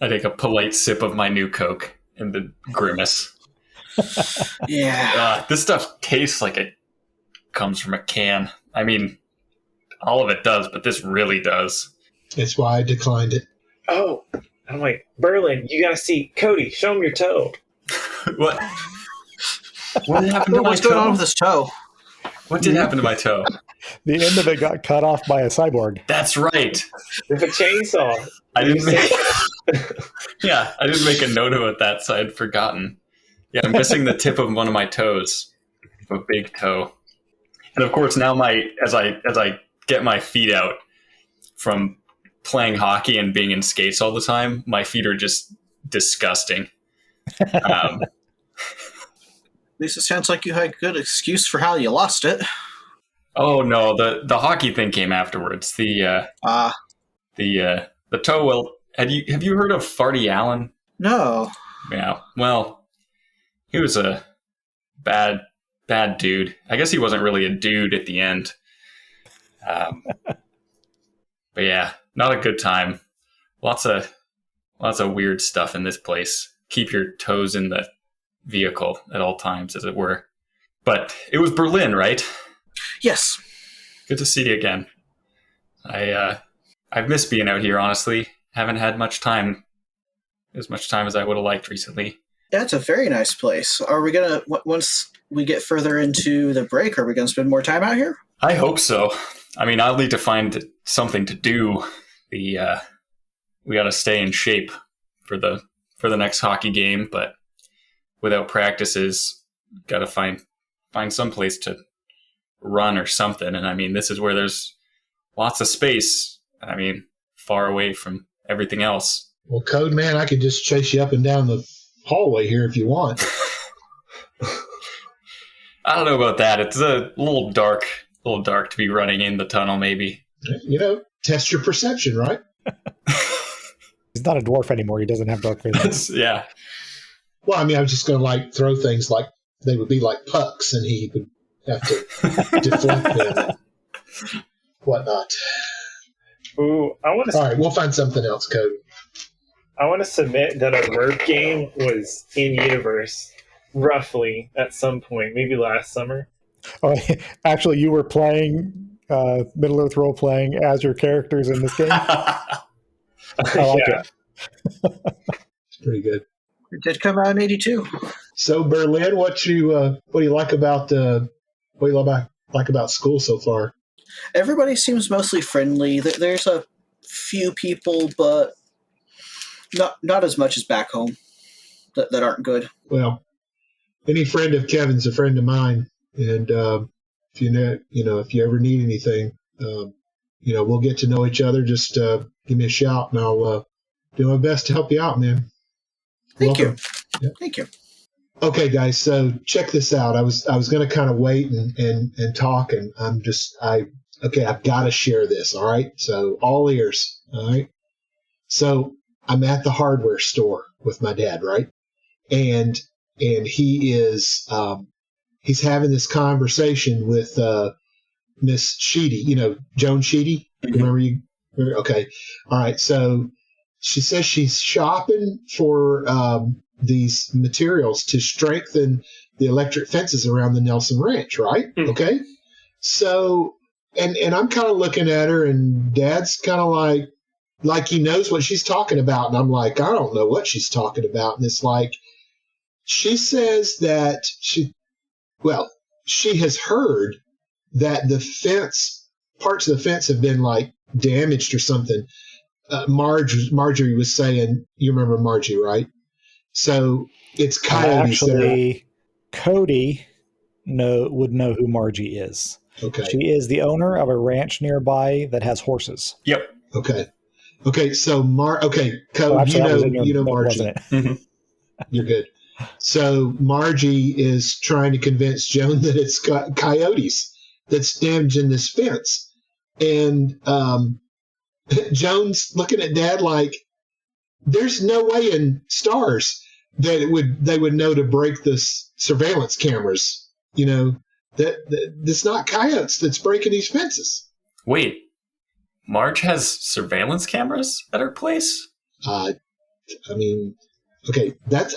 I take a polite sip of my new Coke and the grimace. Yeah. This stuff tastes like it comes from a can. I mean, all of it does, but this really does. That's why I declined it. Oh, I'm like, Berlin, you gotta see Cody. Show him your toe. What? What did happen to my What's toe? going on with his toe? What did happen to my toe? The end of it got cut off by a cyborg. That's right. With a chainsaw. I didn't make. Yeah, I didn't make a note of that, so I'd forgotten. Yeah, I'm missing the tip of one of my toes, a big toe, and of course now as I get my feet out from playing hockey and being in skates all the time, my feet are just disgusting. At least it sounds like you had a good excuse for how you lost it. Oh no, the hockey thing came afterwards. The toe. Well, have you heard of Farty Allen? No. Yeah. Well, he was a bad dude. I guess he wasn't really a dude at the end. But yeah, not a good time. Lots of weird stuff in this place. Keep your toes in the vehicle at all times, as it were. But it was Berlin, right? Yes. Good to see you again. I've missed being out here, honestly. Haven't had as much time as I would have liked recently. Yeah, it's a very nice place. Are we going to, once we get further into the break, are we going to spend more time out here? I hope so. I mean, I'll need to find something to do. We got to stay in shape for the next hockey game, but without practices, got to find some place to run or something. And I mean, this is where there's lots of space. I mean, far away from everything else. Well, Code Man, I could just chase you up and down the hallway here if you want. I don't know about that. It's a little dark to be running in the tunnel, maybe. Test your perception, right? He's not a dwarf anymore. He doesn't have dark vision. Yeah. Well, I mean, I was just going to throw things like they would be like pucks, and he would have to deflect them and whatnot. Ooh, All right, we'll find something else, Code. I want to submit that a merc game was in universe roughly at some point, maybe last summer. Oh, actually, you were playing Middle Earth role playing as your characters in this game. I like Yeah. it. It's pretty good. It did come out in 82. So, Berlin, what do you like about school so far? Everybody seems mostly friendly. There's a few people, but not as much as back home that aren't good. Well, any friend of Kevin's a friend of mine, and if you ever need anything, we'll get to know each other. Just give me a shout, and I'll do my best to help you out, man. Thank Welcome. you. Yeah. Thank you. Okay, guys. So check this out. I was going to kind of wait and talk, and I've got to share this. All right. So all ears. All right. So I'm at the hardware store with my dad, right? And he is he's having this conversation with Miss Sheedy, Joan Sheedy. Mm-hmm. Remember you? Okay. All right. So she says she's shopping for these materials to strengthen the electric fences around the Nelson Ranch, right? Okay. So, and I'm kind of looking at her, and Dad's kind of like he knows what she's talking about. And I'm like, I don't know what she's talking about. And it's like, she says that she has heard that the fence, parts of the fence have been like damaged or something. Marjorie was saying, you remember Margie, right? So it's coyotes that are. Actually, Cody would know who Margie is. Okay. She is the owner of a ranch nearby that has horses. Yep. Okay. So Code, Actually, that was in your you know note, Margie. wasn't it? Mm-hmm. You're good. So Margie is trying to convince Joan that it's got coyotes that's damaging this fence, and Joan's looking at Dad like, there's no way in stars that they would know to break this surveillance cameras. You know, that it's not coyotes that's breaking these fences. Wait, Marge has surveillance cameras at her place? I mean, okay, this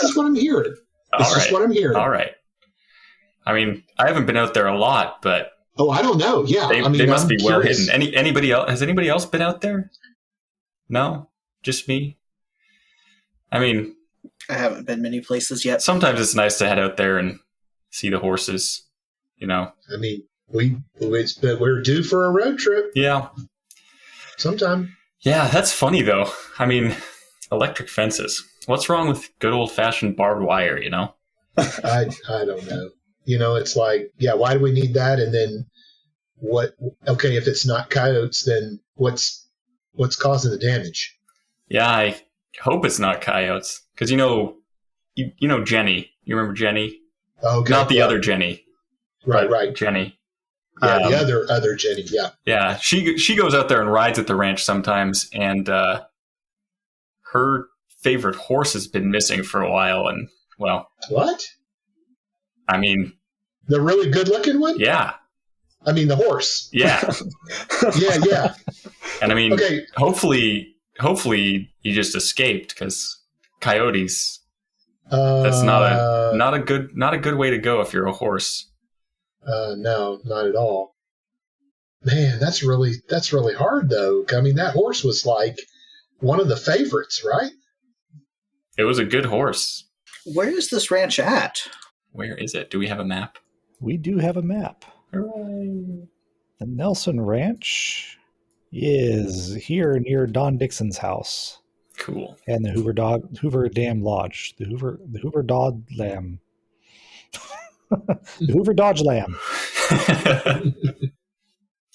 is what I'm hearing. What I'm hearing. All right. I mean, I haven't been out there a lot, but oh, I don't know. Yeah, they must be well curious. hidden. Anybody else? Has anybody else been out there? No, just me. I mean, I haven't been many places yet. sometimes it's nice to head out there and see the horses. You know. I mean, we're due for a road trip. Yeah. Sometime. Yeah, that's funny though. I mean, electric fences. What's wrong with good old fashioned barbed wire? You know. I don't know. You know, it's like, yeah, why do we need that? And then what? Okay, if it's not coyotes, then what's causing the damage? Yeah, I hope it's not coyotes because you know Jenny. You remember Jenny? Okay, Not the other Jenny. Right. Jenny. Yeah, the other Jenny. Yeah. Yeah, she goes out there and rides at the ranch sometimes, and her favorite horse has been missing for a while. And well, what? I mean, the really good-looking one? Yeah. I mean, the horse. Yeah. Yeah. And I mean, okay. Hopefully, you just escaped because coyotes. That's not a good way to go if you're a horse. No, not at all. Man, that's really hard though. I mean, that horse was like one of the favorites, right? It was a good horse. Where is this ranch at? Where is it? Do we have a map? We do have a map. Hooray. The Nelson Ranch is here near Don Dixon's house. Cool. And the Hoover Dam Lodge. The Hoover Dodge Lamb. The Hoover Dodge Lamb.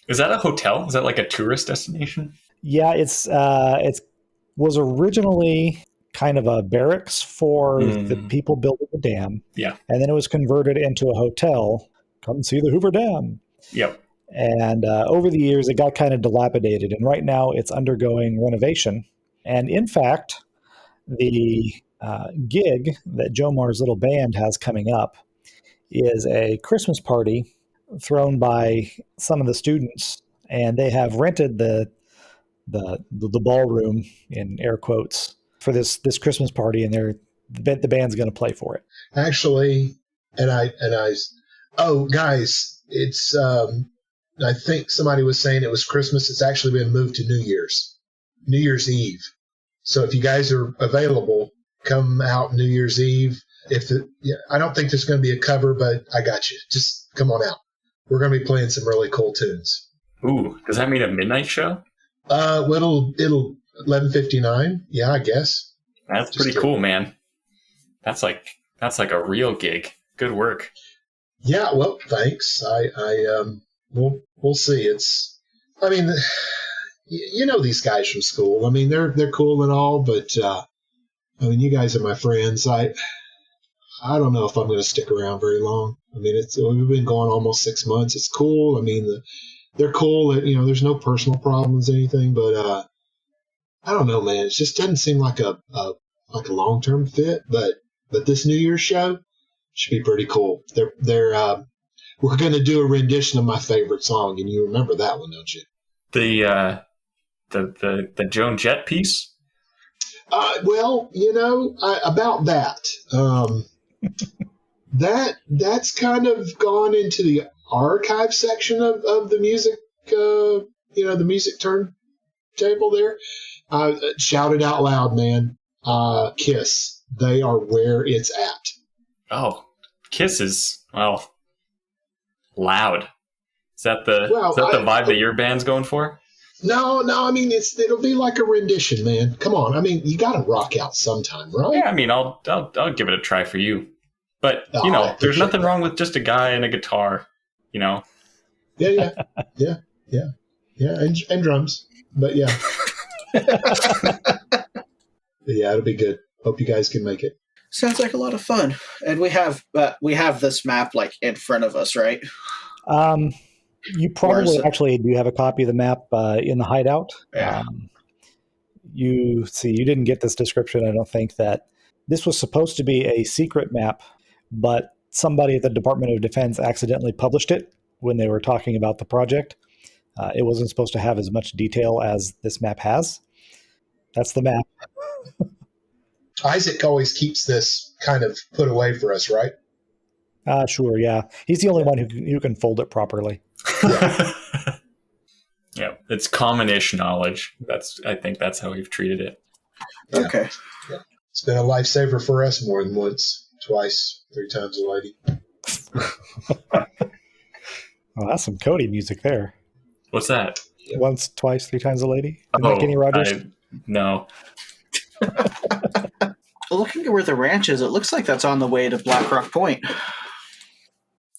Is that a hotel? Is that like a tourist destination? Yeah, it was originally kind of a barracks for the people building the dam. Yeah. And then it was converted into a hotel. Come see the Hoover Dam. Yep. And over the years, it got kind of dilapidated. And right now, it's undergoing renovation. And in fact, the gig that Jomar's little band has coming up is a Christmas party thrown by some of the students. And they have rented the ballroom, in air quotes, for this Christmas party, and the band's going to play for it. Actually, guys, it's I think somebody was saying it was Christmas. It's actually been moved to New Year's Eve. So if you guys are available, come out New Year's Eve. I don't think there's going to be a cover, but I got you. Just come on out. We're going to be playing some really cool tunes. Ooh, does that mean a midnight show? It'll 11:59. Yeah, I guess. That's pretty cool, man. That's like a real gig. Good work. Yeah, well, thanks. We'll see. I mean, you know these guys from school. I mean, they're cool and all, but I mean, you guys are my friends. I don't know if I'm going to stick around very long. I mean, we've been going almost 6 months. It's cool. I mean, they're cool. There's no personal problems, or anything, but I don't know, man. It just doesn't seem like a long-term fit. But this New Year's show should be pretty cool. We're going to do a rendition of my favorite song, and you remember that one, don't you? The Joan Jett piece? Well, about that. That's kind of gone into the archive section of the music, the music turntable there. Shout it out loud, man. Kiss. They are where it's at. Oh, Kiss is, well, loud. Is that the vibe that your band's going for? No. I mean, it'll be like a rendition, man. Come on. I mean, you got to rock out sometime, right? Yeah, I mean, I'll give it a try for you. But there's nothing wrong with just a guy and a guitar. Yeah, and drums. But yeah, but yeah, it'll be good. Hope you guys can make it. Sounds like a lot of fun. And we have this map like in front of us, right? You probably actually do have a copy of the map in the hideout. Yeah. You didn't get this description, I don't think, that this was supposed to be a secret map, but somebody at the Department of Defense accidentally published it when they were talking about the project. It wasn't supposed to have as much detail as this map has. That's the map. Isaac always keeps this kind of put away for us, right? Sure, yeah. He's the only one who can fold it properly. Yeah, it's common-ish knowledge. I think that's how we've treated it. Yeah. Okay. Yeah. It's been a lifesaver for us more than once, twice, 3 times a lady. Well, that's some Cody music there. What's that? Once, twice, 3 times a lady? Kenny Rogers? No. Looking at where the ranch is, it looks like that's on the way to Black Rock Point.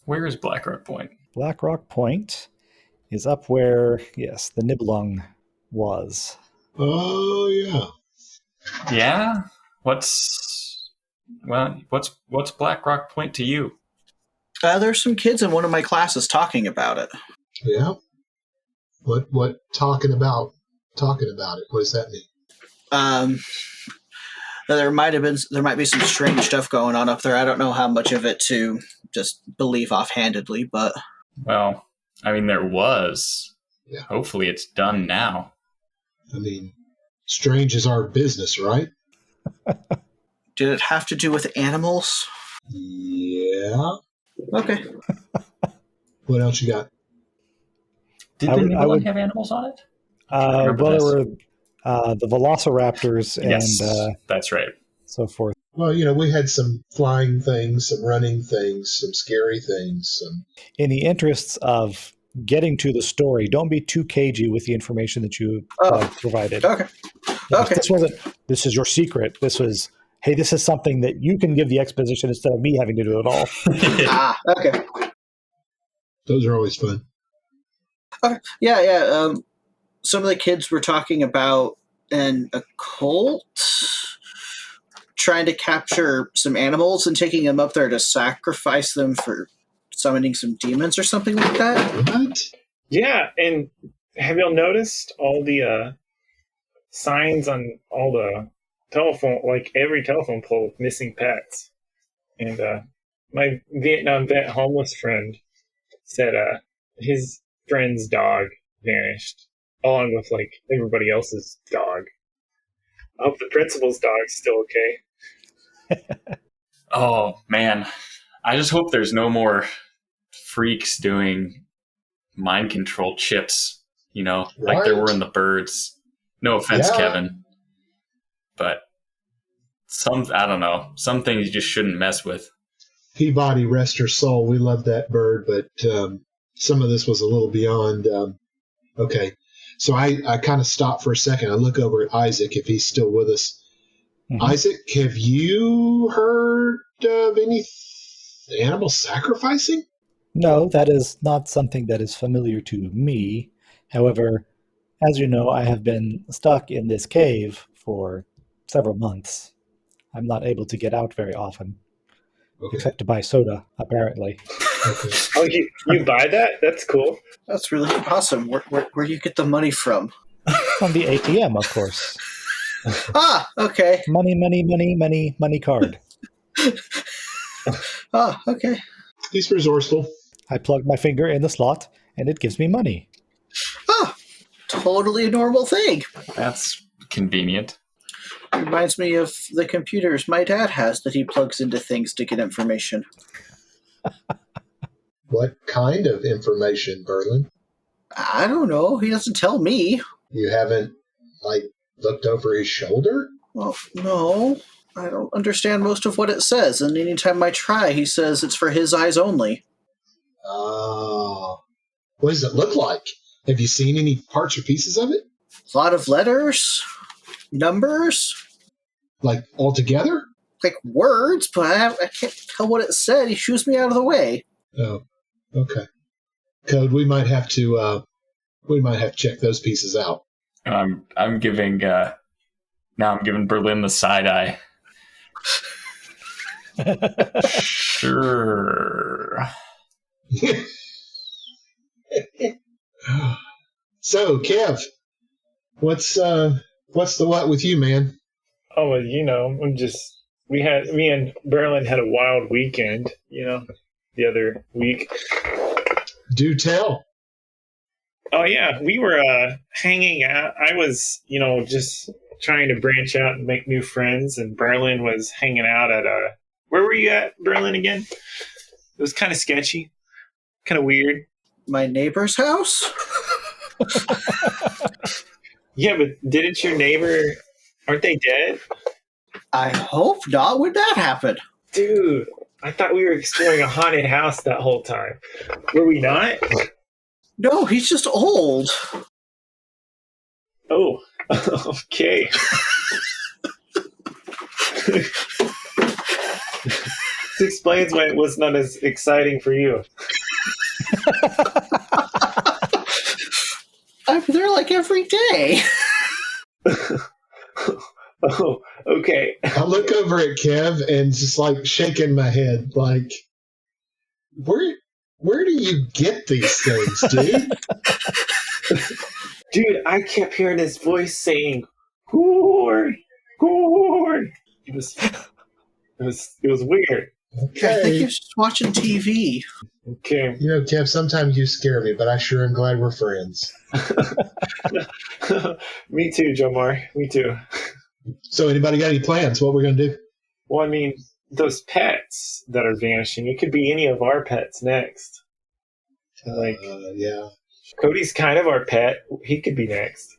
Where is Black Rock Point? Black Rock Point is up where, yes, the Nibelung was. Oh, yeah. Yeah? What's Black Rock Point to you? There's some kids in one of my classes talking about it. Yeah? What talking about it? What does that mean? There might be some strange stuff going on up there. I don't know how much of it to just believe offhandedly, but well, I mean, there was. Yeah. Hopefully, it's done now. I mean, strange is our business, right? Did it have to do with animals? Yeah. Okay. What else you got? Did the Nibelung have animals on it? Well, there were the velociraptors and yes, that's right. So forth. Well, we had some flying things, some running things, some scary things. In the interests of getting to the story, don't be too cagey with the information that you provided. Okay. Okay. This is your secret. This was, hey, this is something that you can give the exposition instead of me having to do it all. Okay. Those are always fun. Okay. Yeah. Some of the kids were talking about an occult trying to capture some animals and taking them up there to sacrifice them for summoning some demons or something like that. What? Yeah, and have y'all noticed all the signs on all the telephone, like every telephone pole with missing pets? And my Vietnam vet homeless friend said his friend's dog vanished, along with like everybody else's dog. I hope the principal's dog's still okay. Oh, man. I just hope there's no more freaks doing mind control chips, like there were in the birds. No offense, Kevin. But I don't know, some things you just shouldn't mess with. Peabody, rest her soul. We love that bird, but some of this was a little beyond. Okay. So I kind of stop for a second. I look over at Isaac if he's still with us. Mm-hmm. Isaac, have you heard of any animal sacrificing? No, that is not something that is familiar to me. However, as you know, I have been stuck in this cave for several months. I'm not able to get out very often, except to buy soda, apparently. Okay. Oh, you buy that? That's cool. That's really awesome. Where do you get the money from? From the ATM, of course. Okay. Money card. Okay. He's resourceful. I plug my finger in the slot, and it gives me money. Totally a normal thing. That's convenient. Reminds me of the computers my dad has that he plugs into things to get information. What kind of information, Berlin? I don't know. He doesn't tell me. You haven't, looked over his shoulder? Well, no. I don't understand most of what it says, and anytime I try, he says it's for his eyes only. Oh. What does it look like? Have you seen any parts or pieces of it? A lot of letters, numbers, Like, altogether? like words, but I can't tell what it said. He shoos me out of the way. Oh, okay. Code, we might have to check those pieces out. I'm giving Berlin the side eye. Sure. So, Kev, what's the what with you, man? Oh, well, me and Berlin had a wild weekend, the other week. Do tell. Oh, yeah, we were hanging out. I was, just trying to branch out and make new friends, and Berlin was hanging out at where were you at, Berlin, again? It was kind of sketchy, kind of weird. My neighbor's house? Yeah, but aren't they dead? I hope not. Would that happen? Dude, I thought we were exploring a haunted house that whole time. Were we not? No, he's just old. Oh, okay. This explains why it was not as exciting for you. I'm there like every day. Oh, okay. I look over at Kev and just shaking my head, where do you get these things, dude? Dude, I kept hearing his voice saying, "Horde, horde." It was weird. Okay. I think he's just watching TV. Okay. Kev, sometimes you scare me, but I sure am glad we're friends. Me too, Jomar. Me too. So, anybody got any plans? What we're going to do? Well, I mean, those pets that are vanishing, it could be any of our pets next. Yeah. Cody's kind of our pet. He could be next.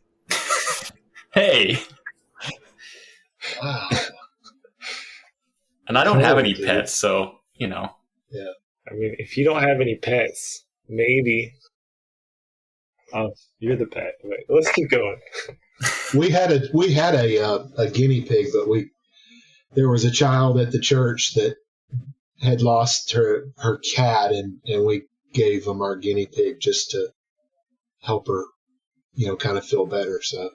Hey, Wow. and I don't have any Dude. pets, so Yeah. I mean, if you don't have any pets, maybe. Oh, you're the pet. Wait, let's keep going. We had a guinea pig, but there was a child at the church that had lost her cat, and we gave him our guinea pig just to help her, kind of feel better. So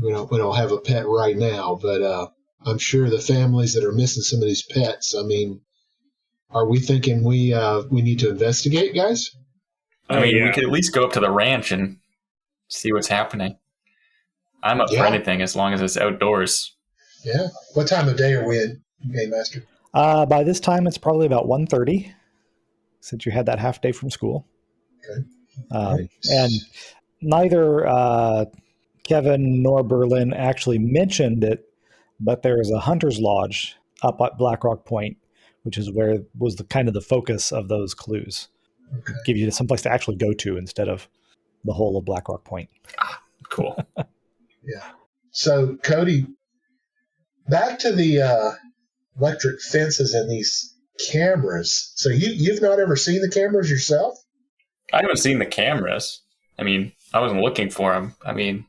we don't have a pet right now, but I'm sure the families that are missing some of these pets. I mean, are we thinking we need to investigate, guys? I mean, yeah. we could at least go up to the ranch and see what's happening. I'm up for Yeah. anything as long as it's outdoors. Yeah. What time of day are we in, Game Master? By this time, it's probably about 1:30, since you had that half day from school. Okay. Right. And neither Kevin nor Berlin actually mentioned it, but there is a hunter's lodge up at Black Rock Point, which is where was the kind of the focus of those clues. Okay. Give you someplace to actually go to instead of the whole of Black Rock Point. Cool. Yeah. So, Cody, back to the electric fences and these cameras. So you've not ever seen the cameras yourself? I haven't seen the cameras. I mean, I wasn't looking for them. I mean,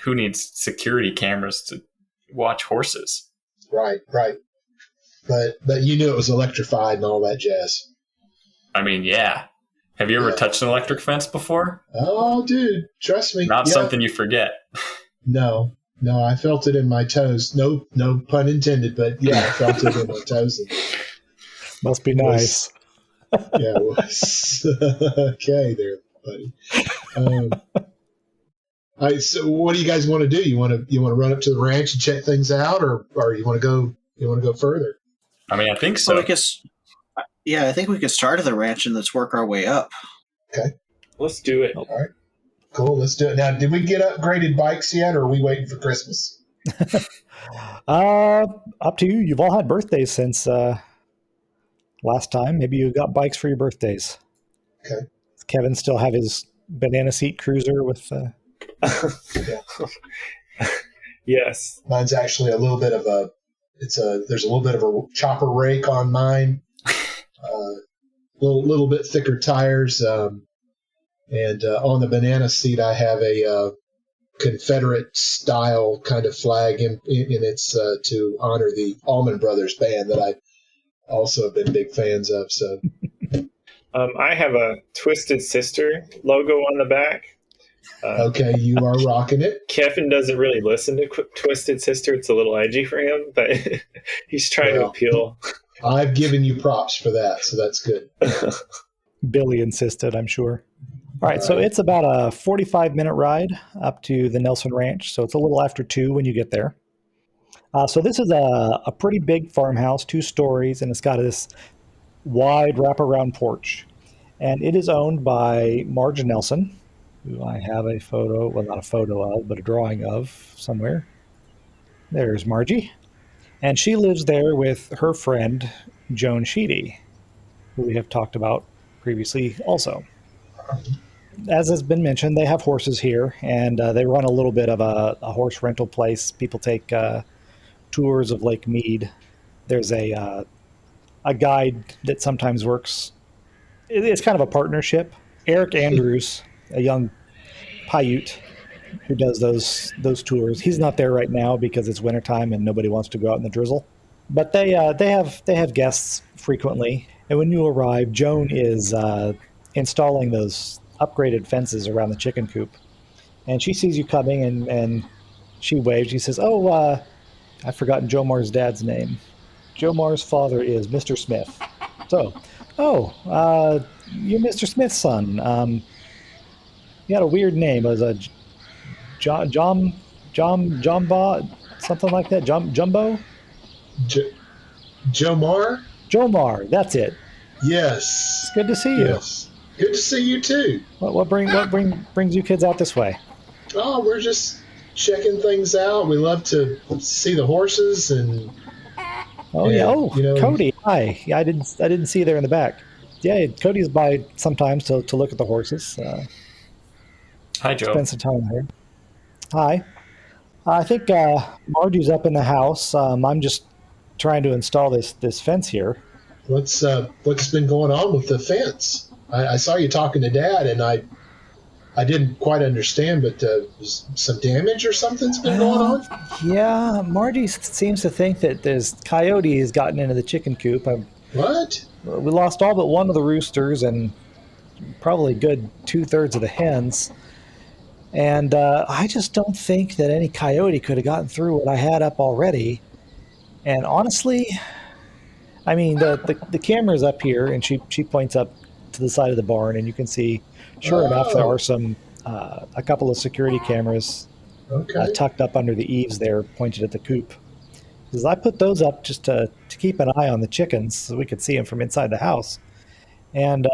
who needs security cameras to watch horses? Right. But you knew it was electrified and all that jazz. I mean, yeah. Have you ever touched an electric fence before? Oh, dude, trust me. Not something you forget. No, I felt it in my toes. No pun intended, but yeah, I felt it in my toes. Must be nice. Yeah, it was. Okay there, buddy. All right, so what do you guys want to do? You want to run up to the ranch and check things out, or you want to go further? I mean, I think so. Well, I think we could start at the ranch and let's work our way up. Okay. Let's do it. All right. Cool. Let's do it. Now, did we get upgraded bikes yet, or are we waiting for Christmas? Up to you. You've all had birthdays since last time. Maybe you got bikes for your birthdays. Okay. Does Kevin still have his banana seat cruiser with? Yes. Mine's actually a little bit of a. There's a little bit of a chopper rake on mine. Little bit thicker tires. And on the banana seat, I have a Confederate style kind of flag, and it's to honor the Allman Brothers band that I also have been big fans of. So I have a Twisted Sister logo on the back. okay, you are rocking it. Kevin doesn't really listen to Twisted Sister. It's a little edgy for him, but he's trying to appeal. I've given you props for that, so that's good. Billy insisted, I'm sure. All right, so it's about a 45-minute ride up to the Nelson Ranch, so it's a little after 2 when you get there. So this is a pretty big farmhouse, 2 stories, and it's got this wide wraparound porch. And it is owned by Marge Nelson, who I have a photo, well, not a photo of, but a drawing of somewhere. There's Margie. And she lives there with her friend, Joan Sheedy, who we have talked about previously also. As has been mentioned, they have horses here, and they run a little bit of a horse rental place. People take tours of Lake Mead. There's a guide that sometimes works. It's kind of a partnership. Eric Andrews, a young Paiute who does those tours. He's not there right now because it's wintertime and nobody wants to go out in the drizzle. But they have guests frequently. And when you arrive, Joan is installing those upgraded fences around the chicken coop. And she sees you coming and she waves. She says, "Oh, I've forgotten Jomar's dad's name. Jomar's father is Mr. Smith. So, you're Mr. Smith's son. You had a weird name. It was a Jumba, something like that. Jumbo? Jomar? Jomar, that's it. Yes. It's good to see you. Yes. Good to see you too. What brings you kids out this way? Oh, we're just checking things out. We love to see the horses and. Cody. Hi. Yeah, I didn't see you there in the back. Yeah, Cody's by sometimes to look at the horses. Hi, Joe. Spend some time there. Hi. I think Margie's up in the house. I'm just trying to install this fence here. What's been going on with the fence? I saw you talking to Dad, and I didn't quite understand, but some damage or something's been going on? Yeah, Margie seems to think that there's coyotes gotten into the chicken coop. What? We lost all but one of the roosters and probably a good 2/3 of the hens. And I just don't think that any coyote could have gotten through what I had up already. And honestly, I mean, the camera's up here, and she points up to the side of the barn, and you can see, sure enough, there are a couple of security cameras tucked up under the eaves there, pointed at the coop. Because I put those up just to keep an eye on the chickens so we could see them from inside the house. And,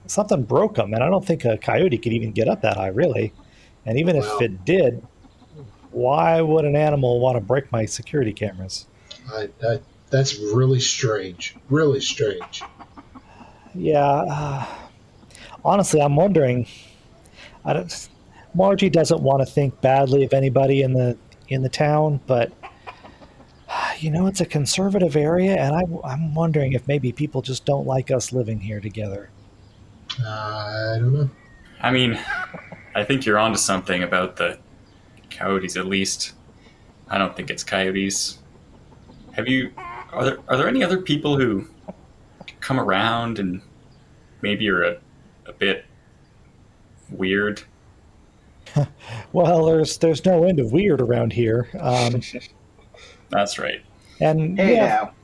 something broke them, and I don't think a coyote could even get up that high, really. And even if it did, why would an animal want to break my security cameras? That's really strange. Really strange. Yeah. Honestly, I'm wondering. Margie doesn't want to think badly of anybody in the town, but it's a conservative area, and I'm wondering if maybe people just don't like us living here together. I don't know. I mean, I think you're onto something about the coyotes, at least. I don't think it's coyotes. Are there any other people who come around and maybe you're a bit weird? Well, there's no end of weird around here. That's right. And Hey now.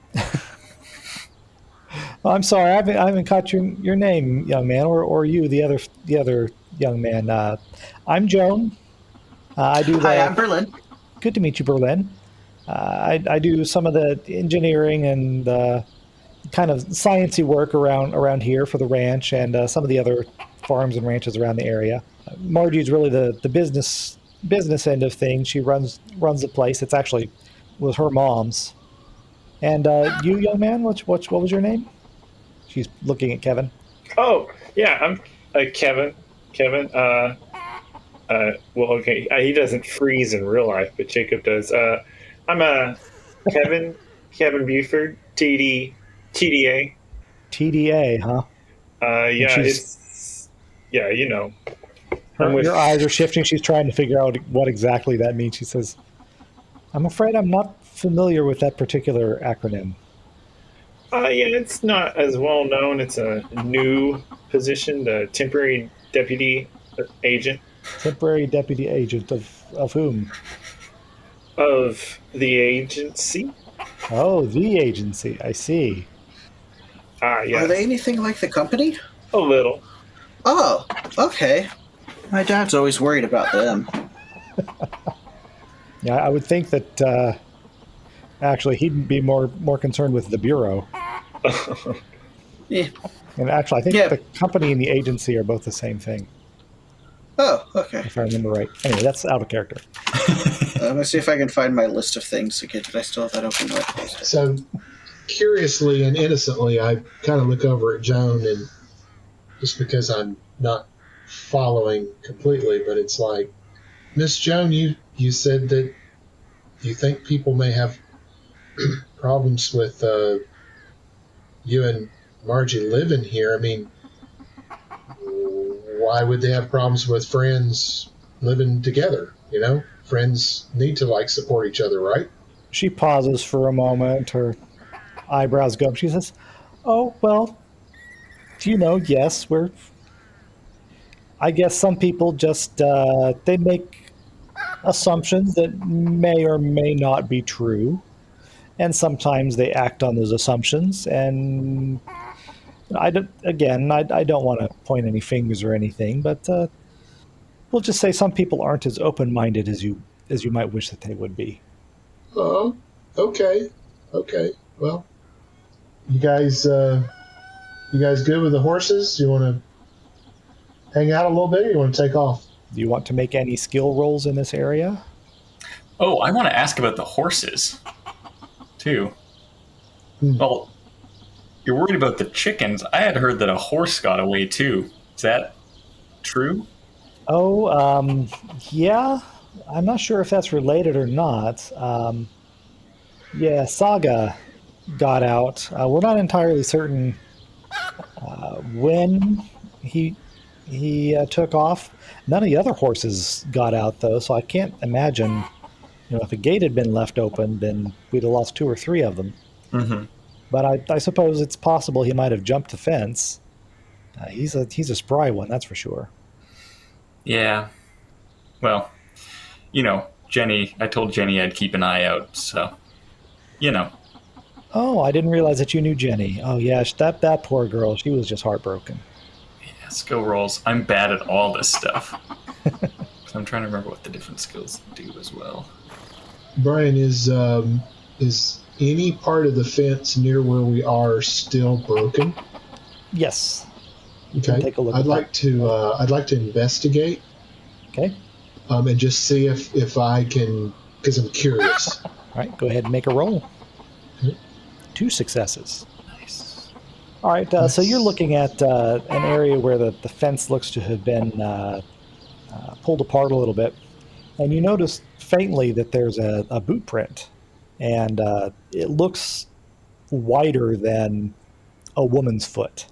Well, I'm sorry, I haven't caught your name, young man, or you, the other young man. I'm Joan. I do. Hi, I'm Berlin. Good to meet you, Berlin. I do some of the engineering and kind of sciencey work around here for the ranch and some of the other farms and ranches around the area. Margie's really the business business end of things. She runs the place. It's actually was her mom's. And you, young man, what was your name? She's looking at Kevin. Oh, yeah, I'm Kevin. Kevin. Well, okay, he doesn't freeze in real life, but Jacob does. I'm Kevin. Kevin Buford. TDA. TDA, huh? And Yeah, she's it's yeah. I'm with. her eyes are shifting. She's trying to figure out what exactly that means. She says, "I'm afraid I'm not familiar with that particular acronym." Yeah, it's not as well known. It's a new position, the temporary deputy agent Temporary deputy agent of whom? of the agency. Oh, the agency. I see. Ah, Are they yes, anything like the company? a little. Oh, okay. My dad's always worried about them. Yeah, I would think that actually he'd be more concerned with the bureau. Yeah. And actually, I think Yeah. the company and the agency are both the same thing, Oh, okay. if I remember right. Anyway, that's out of character. I'm gonna see if I can find my list of things again. Did I still have that open? No, So, curiously and innocently, I kind of look over at Joan, and just because I'm not following completely, but it's like, Miss Joan, you said that you think people may have problems with you and Margie living here. I mean, why would they have problems with friends living together? Friends need to like support each other, right? She pauses for a moment. Her eyebrows go up. She says, "Oh well, yes, we're. I guess some people just they make assumptions that may or may not be true, and sometimes they act on those assumptions. And I don't want to point any fingers or anything, but we'll just say some people aren't as open-minded as you might wish that they would be." Oh, okay, okay. Well, you guys, you guys good with the horses? You want to hang out a little bit, or you want to take off? Do you want to make any skill rolls in this area? Oh, I want to ask about the horses, too. Well, you're worried about the chickens. I had heard that a horse got away, too. Is that true? Oh, yeah. I'm not sure if that's related or not. Yeah, Saga got out. We're not entirely certain when he he took off. None of the other horses got out though, so I can't imagine. If a gate had been left open, then we'd have lost two or three of them. Mm-hmm. But I suppose it's possible he might have jumped the fence. He's a spry one, that's for sure. Yeah. Well, Jenny, I told Jenny I'd keep an eye out, so, Oh, I didn't realize that you knew Jenny. Oh yeah, that poor girl. She was just heartbroken. yeah, skill rolls. I'm bad at all this stuff. So I'm trying to remember what the different skills do as well. Brian, is any part of the fence near where we are still broken? Yes. Okay. Take a look. I'd like to investigate. Okay. And just see if I can, because I'm curious. All right. Go ahead and make a roll. 2 successes. Nice. All right. So you're looking at an area where the fence looks to have been pulled apart a little bit, and you notice faintly that there's a boot print, and it looks wider than a woman's foot.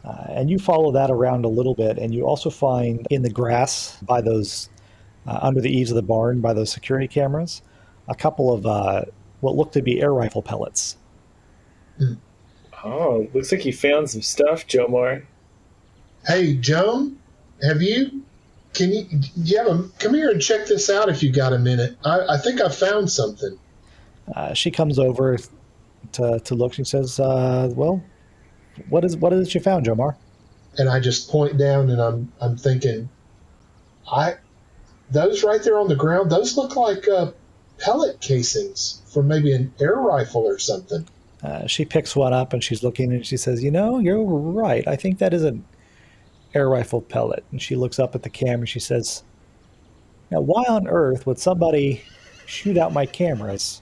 And you follow that around a little bit, and you also find in the grass by those under the eaves of the barn by those security cameras a couple of what look to be air rifle pellets. Oh, looks like you found some stuff, Jomar. Hey, Joan, do you come here and check this out if you got a minute. I think I found something. She comes over to look. She says, "Well, what is it you found, Jomar?" And I just point down, and I'm thinking, those right there on the ground, those look like pellet casings from maybe an air rifle or something. She picks one up and she's looking and she says, "You're right. I think that is an air rifle pellet." And she looks up at the camera and she says, Now, why on earth would somebody shoot out my cameras?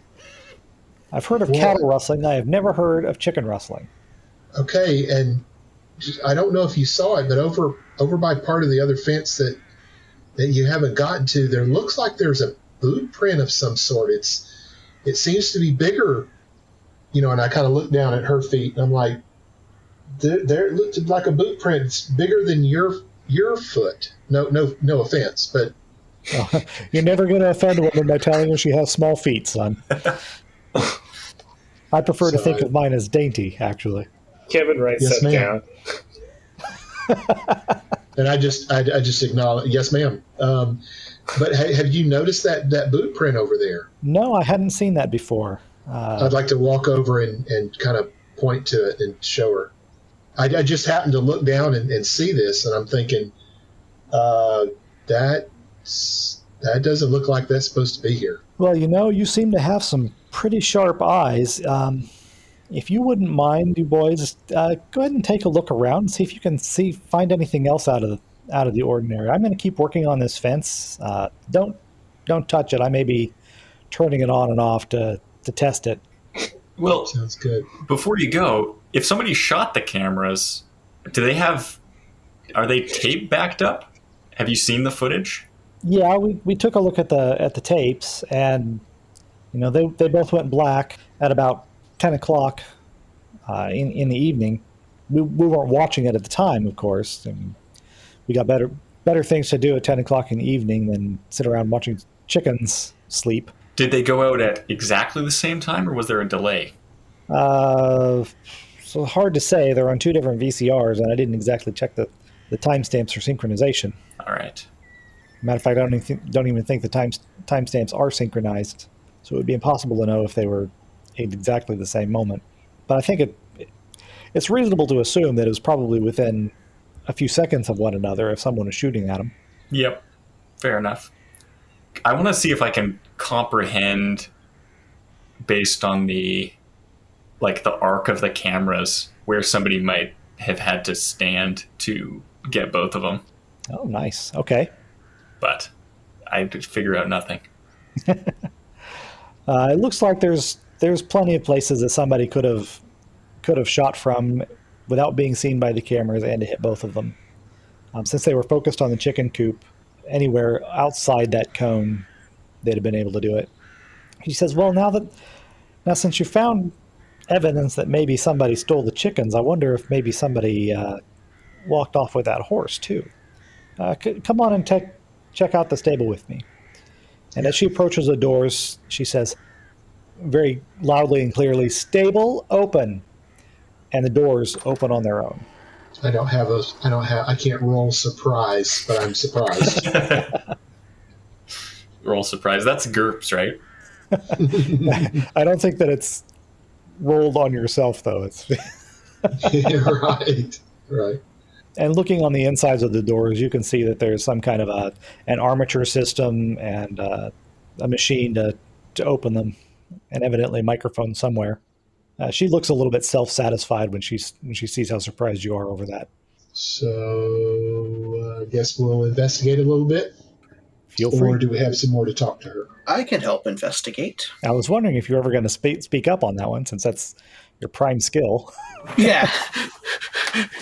I've heard of Well, cattle rustling. I have never heard of chicken rustling. okay, and I don't know if you saw it, but over by part of the other fence that you haven't gotten to, there looks like there's a boot print of some sort. It seems to be bigger, and I kind of look down at her feet, and I'm like, there it looked like a boot print. It's bigger than your foot. No offense, but You're never going to offend a woman by telling her she has small feet, son. I prefer to So think of mine as dainty, actually. Kevin writes Yes, that ma'am. down. and I just acknowledge, yes, ma'am. But have you noticed that boot print over there? No, I hadn't seen that before. I'd like to walk over and kind of point to it and show her. I just happened to look down and see this, and I'm thinking, that doesn't look like that's supposed to be here. Well, you seem to have some pretty sharp eyes. If you wouldn't mind, you boys, go ahead and take a look around and see if you can find anything else out of the ordinary. I'm going to keep working on this fence. Don't touch it. I may be turning it on and off to test it. Well, Sounds good. before you go, if somebody shot the cameras, are they tape backed up? Have you seen the footage? Yeah, we took a look at the tapes, and they both went black at about 10 o'clock in the evening. We weren't watching it at the time, of course. I mean, we got better things to do at 10 o'clock in the evening than sit around watching chickens sleep. Did they go out at exactly the same time, or was there a delay? So hard to say. They're on two different VCRs, and I didn't exactly check the timestamps for synchronization. All right. Matter of fact, I don't even think the timestamps are synchronized, so it would be impossible to know if they were at exactly the same moment. But I think it's reasonable to assume that it was probably within a few seconds of one another if someone was shooting at them. Yep. Fair enough. I want to see if I can comprehend, based on the arc of the cameras, where somebody might have had to stand to get both of them. Oh, nice. Okay. But I could figure out nothing. It looks like there's plenty of places that somebody could have shot from without being seen by the cameras and to hit both of them. Since they were focused on the chicken coop, anywhere outside that cone, they'd have been able to do it. He says, "Well, now since you found evidence that maybe somebody stole the chickens, I wonder if maybe somebody walked off with that horse too. Come on and check out the stable with me." And as she approaches the doors, she says very loudly and clearly, "Stable open." And the doors open on their own. I can't roll surprise, but I'm surprised. Roll surprise. That's GURPS, right? I don't think that it's rolled on yourself, though. It's Right. And looking on the insides of the doors, you can see that there's some kind of an armature system and a machine to open them, and evidently a microphone somewhere. She looks a little bit self-satisfied when she sees how surprised you are over that. So I guess we'll investigate a little bit. Feel free. Or do we have some more to talk to her? I can help investigate. I was wondering if you're ever going to speak up on that one, since that's your prime skill. Yeah.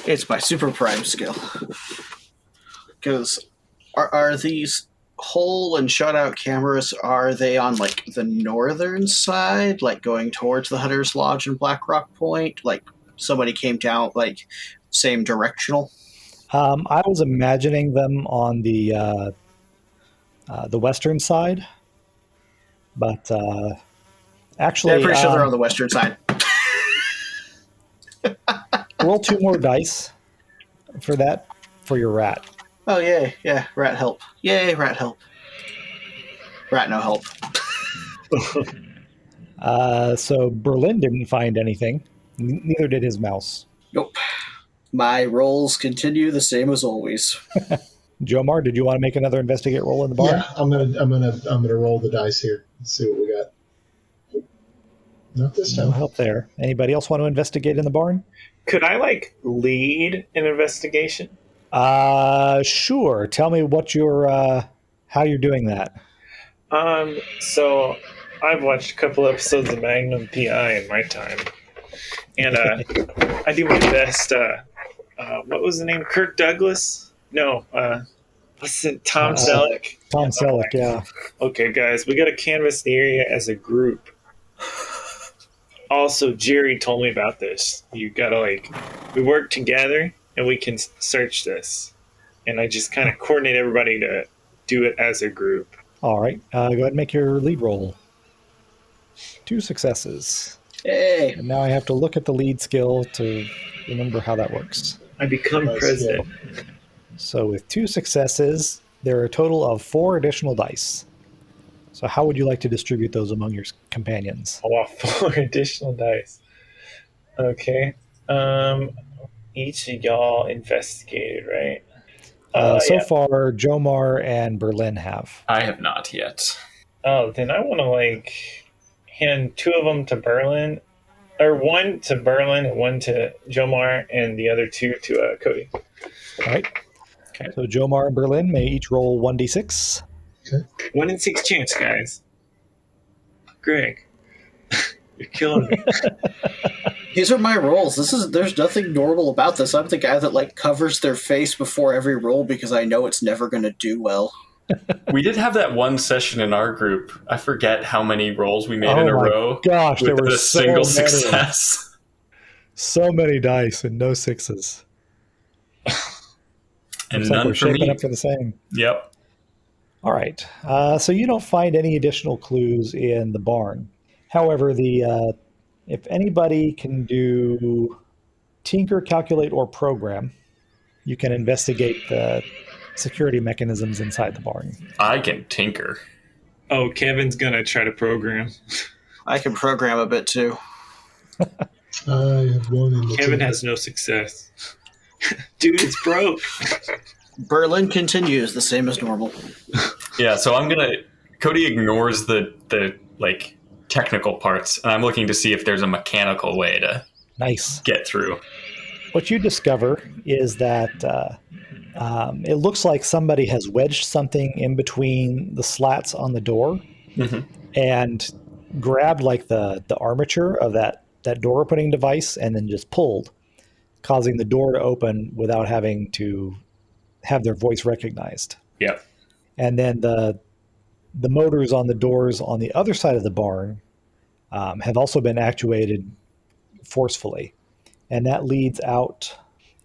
It's my super prime skill. Because are these hole and shutout cameras, are they on like the northern side, like going towards the Hunter's Lodge and Black Rock Point? Like somebody came down like same directional? I was imagining them on the western side, but actually, Yeah, I'm pretty sure they're on the western side. roll 2 more dice for your rat. Oh, yay. Yeah, rat help. Yay, rat help. Rat no help. So Berlin didn't find anything. Neither did his mouse. Nope. My rolls continue the same as always. Jomar, did you want to make another investigate roll in the barn? Yeah, I'm gonna roll the dice here and see what we got. Not this No time. help there. Anybody else want to investigate in the barn? Could I lead an investigation? Sure. Tell me what your how you're doing that. So I've watched a couple episodes of Magnum PI in my time, and I do my best. What was the name? Kirk Douglas? No, what's it? Tom Selleck. Tom Selleck, yeah. Okay, guys, we got to canvass the area as a group. Also, Jerry told me about this. You gotta we work together and we can search this. And I just kind of coordinate everybody to do it as a group. All right, go ahead and make your lead roll. 2 successes. Hey. And now I have to look at the lead skill to remember how that works. I become president. So with 2 successes, there are a total of 4 additional dice. So how would you like to distribute those among your companions? I want 4 additional dice. Okay. Each of y'all investigated, right? So far, Jomar and Berlin have. I have not yet. Oh, then I want to hand 2 of them to Berlin, or 1 to Berlin and 1 to Jomar, and the other 2 to Cody. All right. Okay. So Jomar and Berlin may each roll 1d6. Okay. 1 in 6 chance, guys. Greg, you're killing me. These are my rolls. There's nothing normal about this. I'm the guy that covers their face before every roll because I know it's never going to do well. We did have that one session in our group. I forget how many rolls we made in a row. Gosh, there with were a single success. So many dice and no 6s. And Looks like none we're for shaping me. up for the same. Yep. All right. So you don't find any additional clues in the barn. However, if anybody can do tinker, calculate, or program, you can investigate the security mechanisms inside the barn. I can tinker. Oh, Kevin's going to try to program. I can program a bit too. I have 1 in the Kevin tinker. has no success. Dude, it's broke. Berlin continues the same as normal. Yeah, so Cody ignores the technical parts, and I'm looking to see if there's a mechanical way to Nice. get through. What you discover is that it looks like somebody has wedged something in between the slats on the door and grabbed the armature of that door opening device and then just pulled, causing the door to open without having to have their voice recognized. Yep. And then the motors on the doors on the other side of the barn have also been actuated forcefully. And that leads out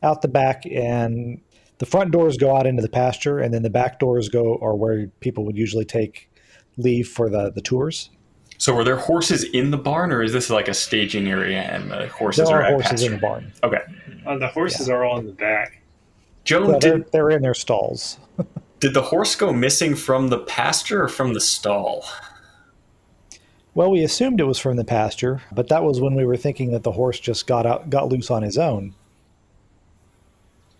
the back, and the front doors go out into the pasture, and then the back doors are where people would usually take leave for the tours. So were there horses in the barn, or is this like a staging area and the horses There are are at horses pasture? in the barn. Okay. The horses are all in the back. Joe, Well, they're in their stalls. did the horse go missing from the pasture or from the stall? Well, we assumed it was from the pasture, but that was when we were thinking that the horse just got loose on his own.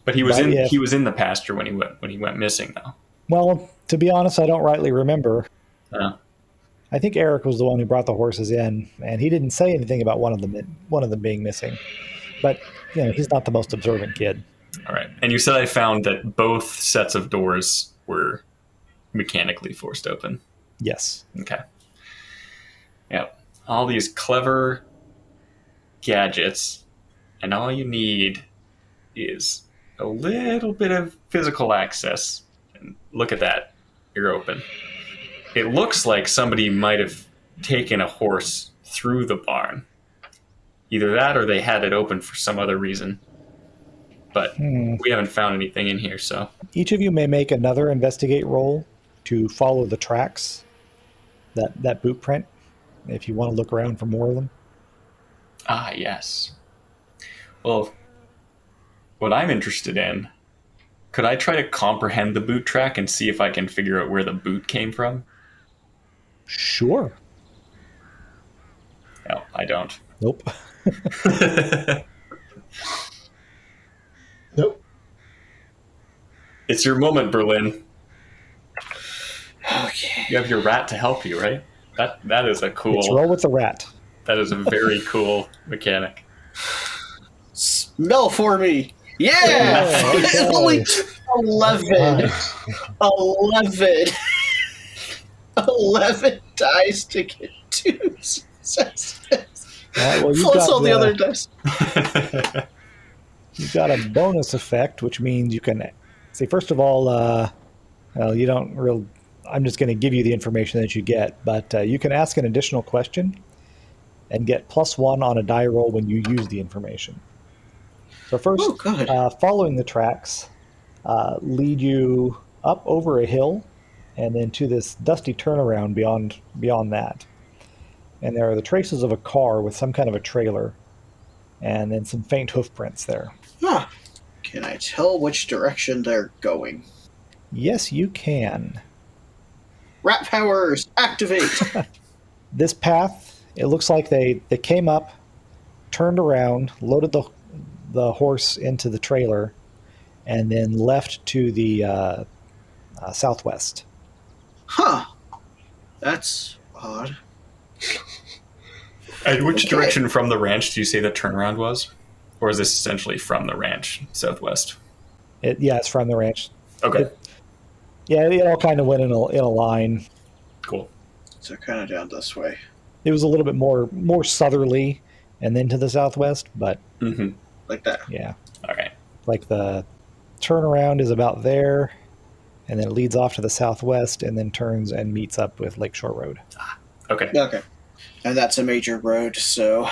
But he was But he was in the pasture when he went missing, though. Well, to be honest, I don't rightly remember. I think Eric was the one who brought the horses in, and he didn't say anything about one of them being missing. But he's not the most observant kid. All right. And you said I found that both sets of doors were mechanically forced open. Yes. Okay. Yep. All these clever gadgets, and all you need is a little bit of physical access. And look at that. You're open. It looks like somebody might have taken a horse through the barn. Either that or they had it open for some other reason. But we haven't found anything in here, so. Each of you may make another investigate roll to follow the tracks, that boot print, if you want to look around for more of them. Ah, yes. Well, what I'm interested in, could I try to comprehend the boot track and see if I can figure out where the boot came from? Sure. No, I don't. Nope. Nope. It's your moment, Berlin. Okay. You have your rat to help you, right? That is a Let's cool. roll with the rat. That is a very cool mechanic. Smell for me. Yeah! Oh, okay. Only 11. Nice. 11. 11 dice to get 2 successes. All right, well, Plus all the other dice. you've got a bonus effect, which means you can say, first of all, well, you don't real. I'm just going to give you the information that you get, but you can ask an additional question and get +1 on a die roll when you use the information. So first, Oh, good. following the tracks lead you up over a hill and then to this dusty turnaround beyond that. And there are the traces of a car with some kind of a trailer and then some faint hoof prints there. Huh. Can I tell which direction they're going? Yes, you can. Rat powers, activate! This path, it looks like they came up, turned around, loaded the horse into the trailer, and then left to the southwest. Huh. That's odd. And which Okay. direction from the ranch do you say the turnaround was? Or is this essentially from the ranch, southwest? It's from the ranch. Okay, It all kind of went in a line. cool. So kind of down this way. It was a little bit more southerly and then to the southwest, but Mm-hmm. Like that. yeah, All right. like the turnaround is about there, and then it leads off to the southwest and then turns and meets up with Lakeshore Road. Okay. Okay. And that's a major road, so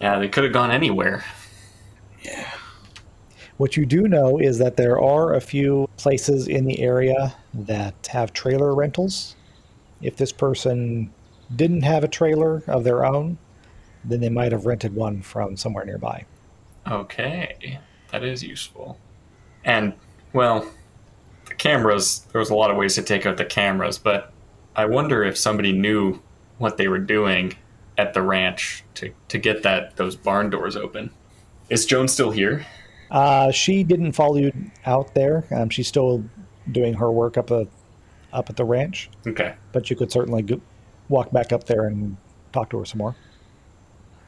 Yeah, they could have gone anywhere. yeah. What you do know is that there are a few places in the area that have trailer rentals. If this person didn't have a trailer of their own, then they might have rented one from somewhere nearby. Okay, that is useful. And, well, the cameras, there was a lot of ways to take out the cameras, but I wonder if somebody knew what they were doing at the ranch to get those barn doors open. Is Joan still here? She didn't follow you out there. She's still doing her work up at the ranch, Okay. but you could certainly walk back up there and talk to her some more.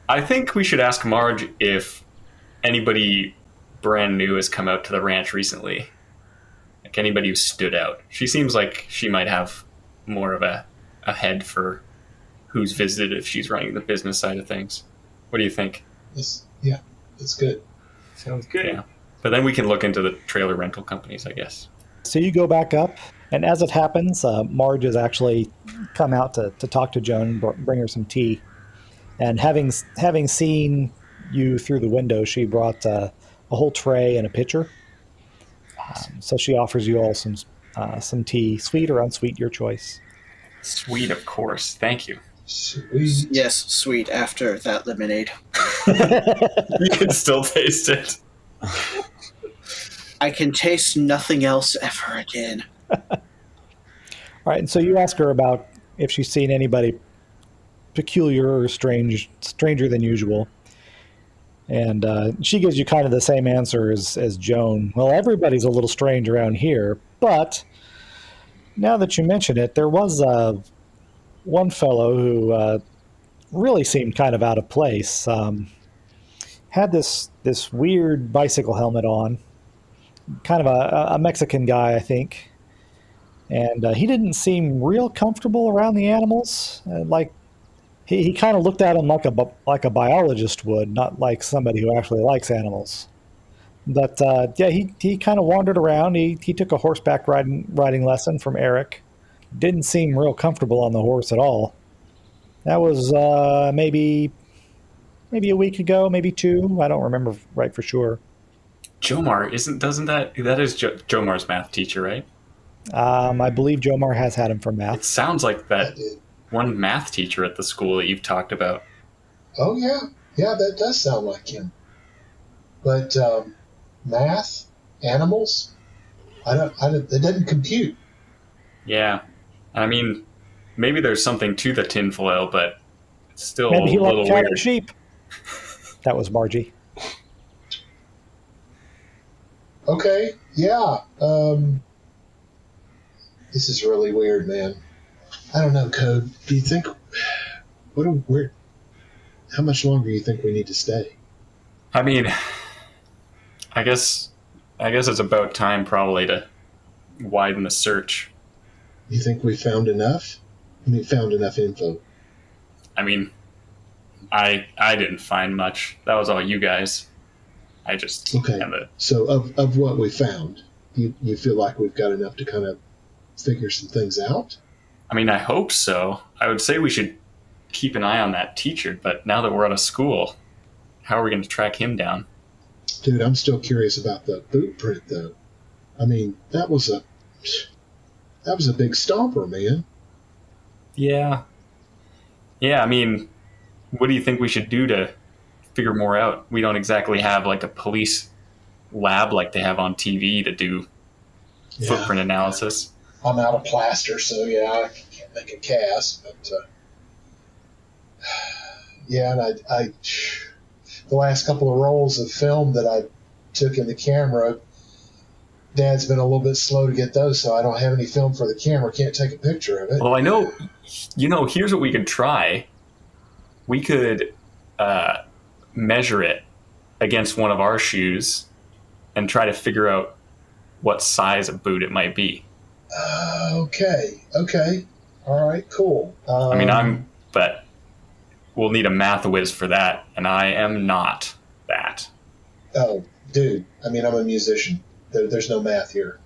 I think we should ask Marge if anybody brand new has come out to the ranch recently. Like anybody who stood out. She seems like she might have more of a head for who's visited if she's running the business side of things. What do you think? Yeah, that's good. Sounds good. Yeah. But then we can look into the trailer rental companies, I guess. So you go back up, and as it happens, Marge has actually come out to talk to Joan, bring her some tea. And having seen you through the window, she brought a whole tray and a pitcher. So she offers you all some tea, sweet or unsweet, your choice. Sweet, of course. Thank you. Sweet. Yes, sweet after that lemonade. You can still taste it. I can taste nothing else ever again. All right, and so you ask her about if she's seen anybody peculiar or stranger than usual. And she gives you kind of the same answer as Joan. Well, everybody's a little strange around here, but now that you mention it, there was one fellow who really seemed kind of out of place. Had this weird bicycle helmet on, kind of a Mexican guy, I think. And he didn't seem real comfortable around the animals. Like he kind of looked at them like a biologist would, not like somebody who actually likes animals. But yeah, he kind of wandered around. He took a horseback riding lesson from Eric. Didn't seem real comfortable on the horse at all. That was maybe a week ago, maybe 2. I don't remember right for sure. Jomar doesn't that is Jomar's math teacher, right? I believe Jomar has had him for It math. sounds like I that did. one math teacher at the school that you've talked about. Oh yeah, that does sound like him. But math, animals, it doesn't compute. Yeah. I mean, maybe there's something to the tinfoil, but it's still Maybe he a little liked cow and weird. sheep. That was Margie. Okay, yeah. This is really weird, man. I don't know, Code. Do you think how much longer do you think we need to stay? I mean, I guess it's about time probably to widen the search. You think we found enough? I mean, found enough info. I mean, I didn't find much. That was all you guys. I just Okay. have a. So of what we found, you feel like we've got enough to kind of figure some things out? I mean, I hope so. I would say we should keep an eye on that teacher, but now that we're out of school, how are we going to track him down? Dude, I'm still curious about the boot print, though. I mean, that was a big stomper, man. Yeah. Yeah, I mean, what do you think we should do to figure more out? We don't exactly have like a police lab like they have on TV to do footprint analysis. I'm out of plaster, so yeah, I can't make a cast. But yeah, and I the last couple of rolls of film that I took in the camera, Dad's been a little bit slow to get those, so I don't have any film for the camera. Can't take a picture of it. Well, I know, here's what we could try. We could measure it against one of our shoes and try to figure out what size of boot it might be. Okay. All right, cool. I mean, but we'll need a math whiz for that, and I am not that. Oh, dude, I mean, I'm a musician. There's no math here.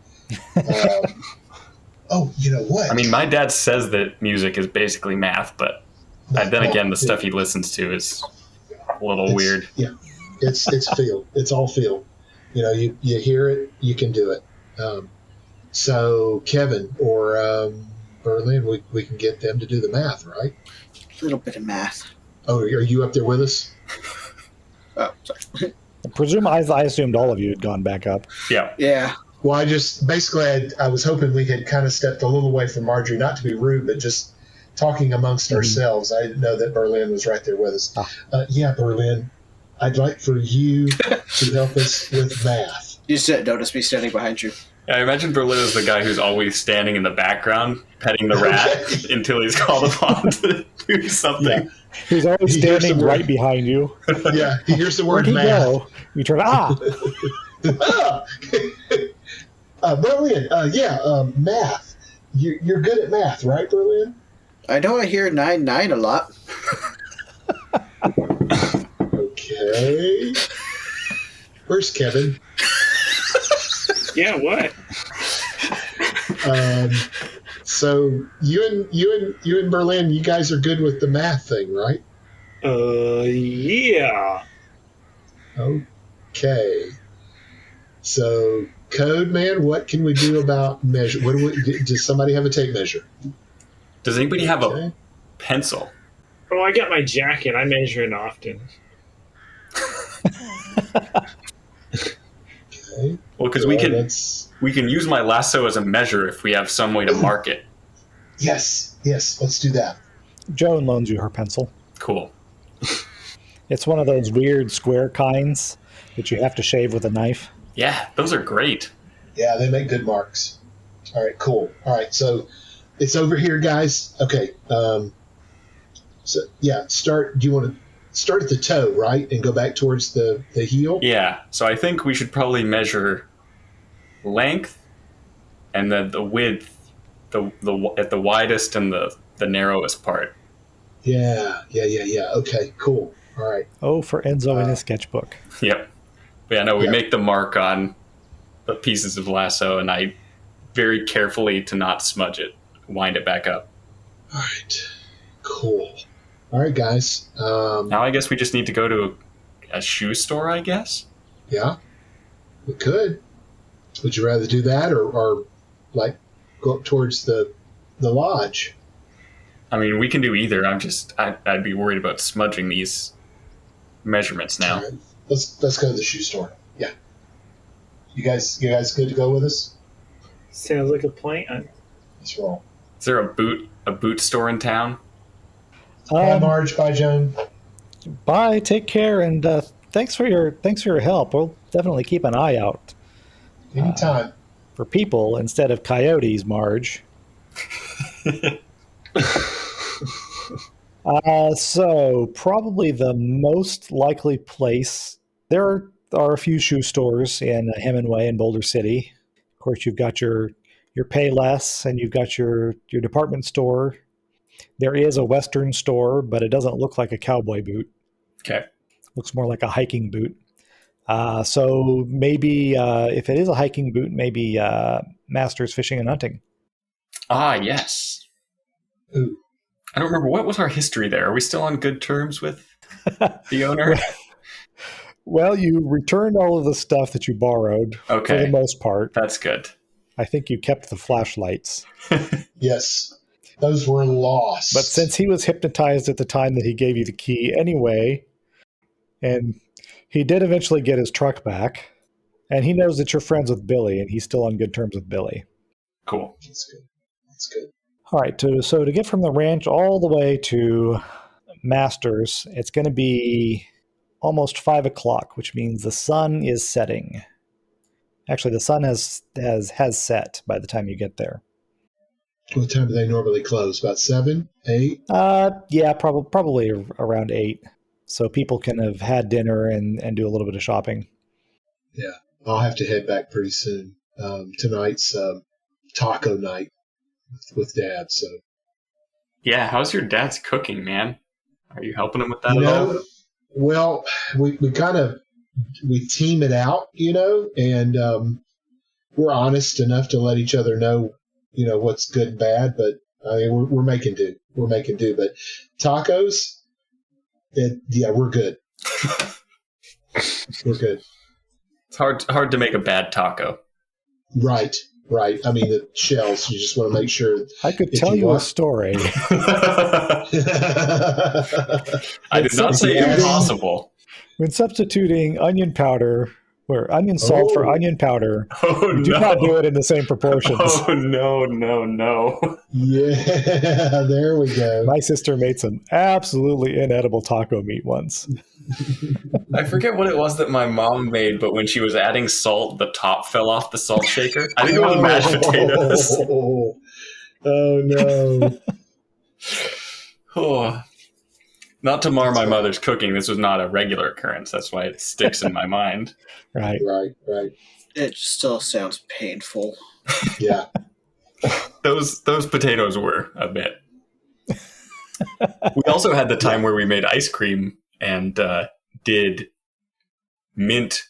Oh, you know what? I mean, my dad says that music is basically math, but then again, the stuff he listens to is a little weird. Yeah, it's feel. It's all feel. You know, you hear it, you can do it. So Kevin or Berlin, we can get them to do the math, right? A little bit of math. Oh, are you up there with us? Oh, sorry. I assumed all of you had gone back up. Yeah. Yeah. Well, I was hoping we had kind of stepped a little away from Marjorie, not to be rude, but just talking amongst ourselves. I didn't know that Berlin was right there with us. Yeah, Berlin, I'd like for you to help us with math. You just didn't notice me standing behind you. I imagine Berlin is the guy who's always standing in the background, petting the rat until he's called upon to do something. Yeah. He's always standing right behind you. Yeah, he hears the word Where'd he math. go? You turn, Berlin, math. You're good at math, right, Berlin? I know I hear 9 a lot. Okay. Where's Kevin? Yeah, what? So you and Berlin, you guys are good with the math thing, right? Yeah. Okay. So, Code Man, what can we do about measure? Does somebody have a tape measure? Does anybody have a pencil? Oh, I got my jacket. I measure it often. Okay. Well, because we can use my lasso as a measure if we have some way to mark it. Yes, let's do that. Joan loans you her pencil. Cool. It's one of those weird square kinds that you have to shave with a knife. Yeah, those are great. Yeah, they make good marks. All right, cool. All right, so it's over here, guys. Okay. So yeah, do you want to start at the toe, right, and go back towards the heel? Yeah, so I think we should probably measure length and then the width, at the widest and the narrowest part. Yeah. Okay, cool. All right. Oh, for Enzo in his sketchbook. Yep. But yeah, no, we make the mark on the pieces of lasso, and I very carefully, to not smudge it, wind it back up. All right. Cool. All right, guys. Now I guess we just need to go to a shoe store, I guess? Yeah, we could. Would you rather do that or like go up towards the lodge? I mean, we can do either. I'd be worried about smudging these measurements now. All right. Let's go to the shoe store. Yeah. You guys good to go with us? Sounds like a plan. Let's roll. Is there a boot store in town? Bye, Marge. Bye, Joan. Bye. Take care, and thanks for your help. We'll definitely keep an eye out Anytime. for people instead of coyotes, Marge. So probably the most likely place. There are a few shoe stores in Hemingway and Boulder City. Of course, you've got your your Payless, and you've got your department store. There is a Western store, but it doesn't look like a cowboy boot. Okay. Looks more like a hiking boot. So maybe if it is a hiking boot, maybe Masters Fishing and Hunting. Ah, yes. Ooh. I don't remember. What was our history there? Are we still on good terms with the owner? Well, you returned all of the stuff that you borrowed for the most part. That's good. I think you kept the flashlights. Yes. Those were lost. But since he was hypnotized at the time that he gave you the key anyway, and he did eventually get his truck back, and he knows that you're friends with Billy, and he's still on good terms with Billy. Cool. That's good. That's good. All right, so to get from the ranch all the way to Masters, it's going to be almost 5 o'clock, which means the sun is setting. Actually, the sun has set by the time you get there. What time do they normally close? About 7, 8? Yeah, probably around 8. So people can have had dinner and do a little bit of shopping. Yeah, I'll have to head back pretty soon. Tonight's taco night with Dad. So Yeah, how's your dad's cooking, man? Are you helping him with that at all? Well, we kind of we team it out, and we're honest enough to let each other know, what's good and bad. But I mean, we're making do. We're making do. But tacos, we're good. We're good. It's hard to make a bad taco. Right. I mean, the shells, you just want to make sure. I could tell you a story. I did not say impossible. When substituting onion powder or onion salt for onion powder, do not do it in the same proportions. Oh, no. Yeah, there we go. My sister made some absolutely inedible taco meat once. I forget what it was that my mom made, but when she was adding salt, the top fell off the salt shaker. I think it was mashed potatoes. Oh, no. Oh. Not to mar my mother's cooking. This was not a regular occurrence. That's why it sticks in my mind. Right. It still sounds painful. Yeah. Those potatoes were a bit. We also had the time where we made ice cream and did mint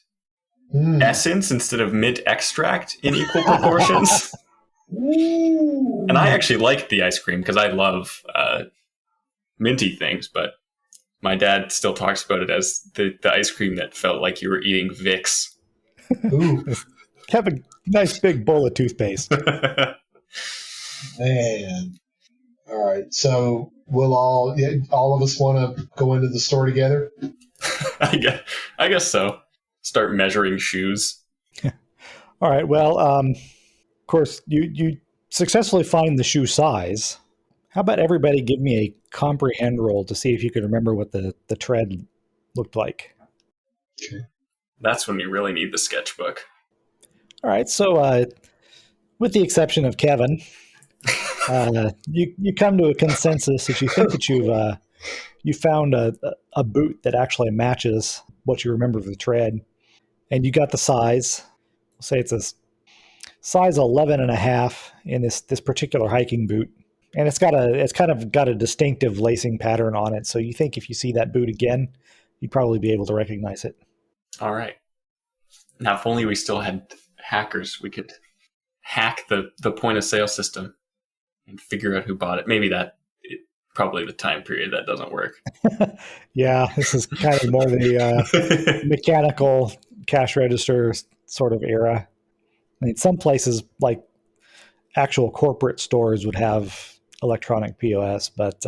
essence instead of mint extract in equal proportions. And I actually liked the ice cream because I love minty things, but my dad still talks about it as the ice cream that felt like you were eating Vicks. Ooh. Have a nice big bowl of toothpaste. Man. All right. So we'll all of us want to go into the store together? I guess so. Start measuring shoes. All right. Well, of course, you successfully find the shoe size. How about everybody give me a comprehend roll to see if you can remember what the tread looked like? Okay. That's when you really need the sketchbook. All right. So, with the exception of Kevin, you come to a consensus that you think that you found a boot that actually matches what you remember of the tread, and you got the size. We'll say it's a size 11 and a half in this particular hiking boot. And it's kind of got a distinctive lacing pattern on it. So you think if you see that boot again, you'd probably be able to recognize it. All right. Now, if only we still had hackers, we could hack the point of sale system and figure out who bought it. Maybe probably the time period that doesn't work. Yeah, this is kind of more the mechanical cash register sort of era. I mean, some places like actual corporate stores would have electronic POS, but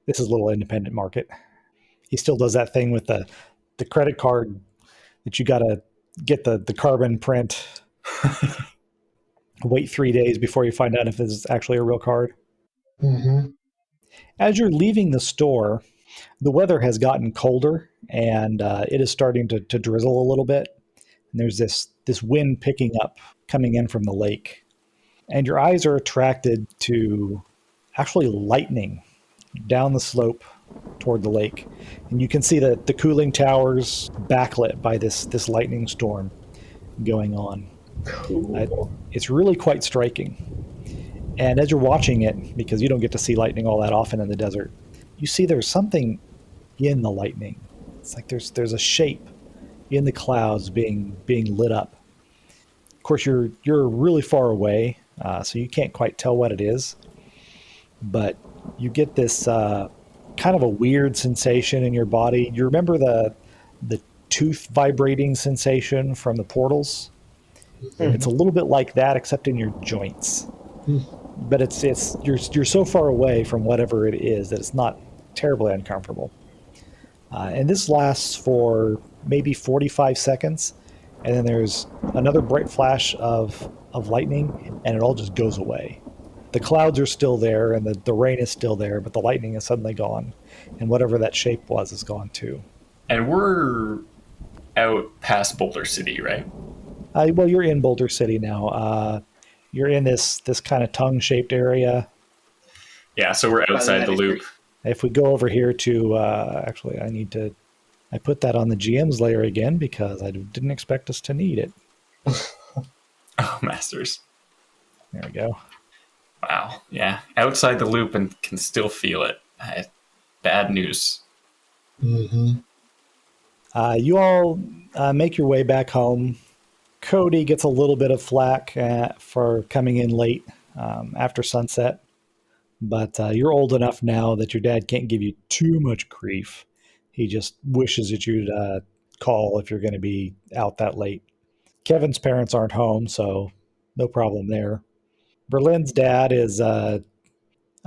this is a little independent market. He still does that thing with the credit card that you got to get the carbon print, wait 3 days before you find out if this is actually a real card. Mm-hmm. As you're leaving the store, the weather has gotten colder and it is starting to drizzle a little bit. And there's this wind picking up coming in from the lake. And your eyes are attracted to actually lightning down the slope toward the lake. And you can see the cooling towers backlit by this lightning storm going on. Cool. It's really quite striking. And as you're watching it, because you don't get to see lightning all that often in the desert, you see there's something in the lightning. It's like there's a shape in the clouds being lit up. Of course, you're really far away, so you can't quite tell what it is. But you get this kind of a weird sensation in your body. You remember the tooth vibrating sensation from the portals? Mhm. It's a little bit like that, except in your joints. Hmm. But you're so far away from whatever it is that it's not terribly uncomfortable. And this lasts for maybe 45 seconds, and then there's another bright flash of lightning, and it all just goes away. The clouds are still there, and the rain is still there, but the lightning is suddenly gone, and whatever that shape was is gone too. And we're out past Boulder City, right? Well, you're in Boulder City now. You're in this kind of tongue-shaped area. Yeah, so we're outside the loop. If we go over here to, actually, I put that on the GM's layer again because I didn't expect us to need it. Oh, masters. There we go. Wow. Yeah, outside the loop and can still feel it. Bad news. Mm-hmm. You all make your way back home. Cody gets a little bit of flack for coming in late after sunset, but you're old enough now that your dad can't give you too much grief. He just wishes that you'd call if you're going to be out that late. Kevin's parents aren't home, so no problem there. Berlin's dad is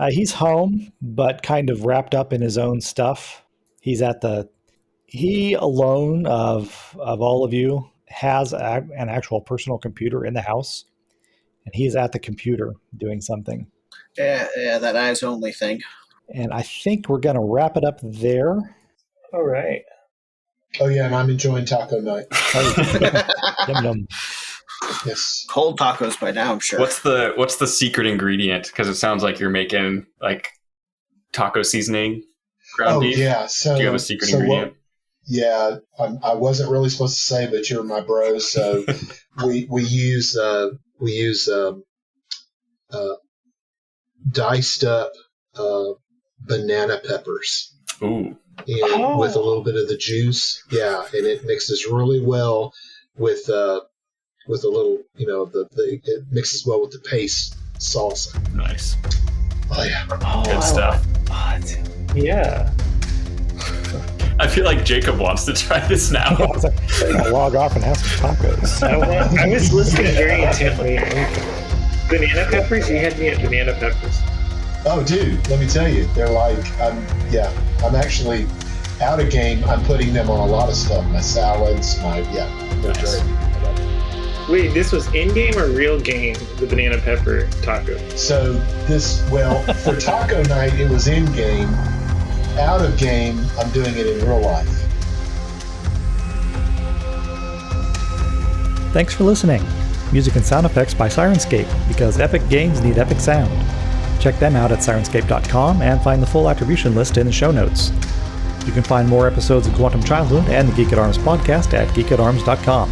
he's home, but kind of wrapped up in his own stuff. He alone of all of you has an actual personal computer in the house, and he's at the computer doing something. Yeah, that eyes only thing. And I think we're going to wrap it up there. All right. Oh yeah, and I'm enjoying taco night. Yum, yum. Yes. Cold tacos by now, I'm sure. What's the secret ingredient? Because it sounds like you're making like taco seasoning, ground beef. Yeah. So do you have a secret ingredient? I wasn't really supposed to say, but you're my bro. So we use diced up banana peppers. Ooh. And with a little bit of the juice, and it mixes really well with a little, it mixes well with the paste salsa. Nice. Oh yeah, Good stuff. Yeah. I feel like Jacob wants to try this now. I'll log off and have some tacos. I was listening very intently. Banana peppers? You had me at banana peppers. Oh, dude, let me tell you, they're like, I'm actually out of game. I'm putting them on a lot of stuff. My salads, they're Nice. great. Wait, this was in-game or real game, the banana pepper taco? So for taco night, it was in game. Out of game, I'm doing it in real life. Thanks for listening. Music and sound effects by Sirenscape, because epic games need epic sound. Check them out at Sirenscape.com and find the full attribution list in the show notes. You can find more episodes of Quantum Childhood and the Geek at Arms podcast at geekatarms.com.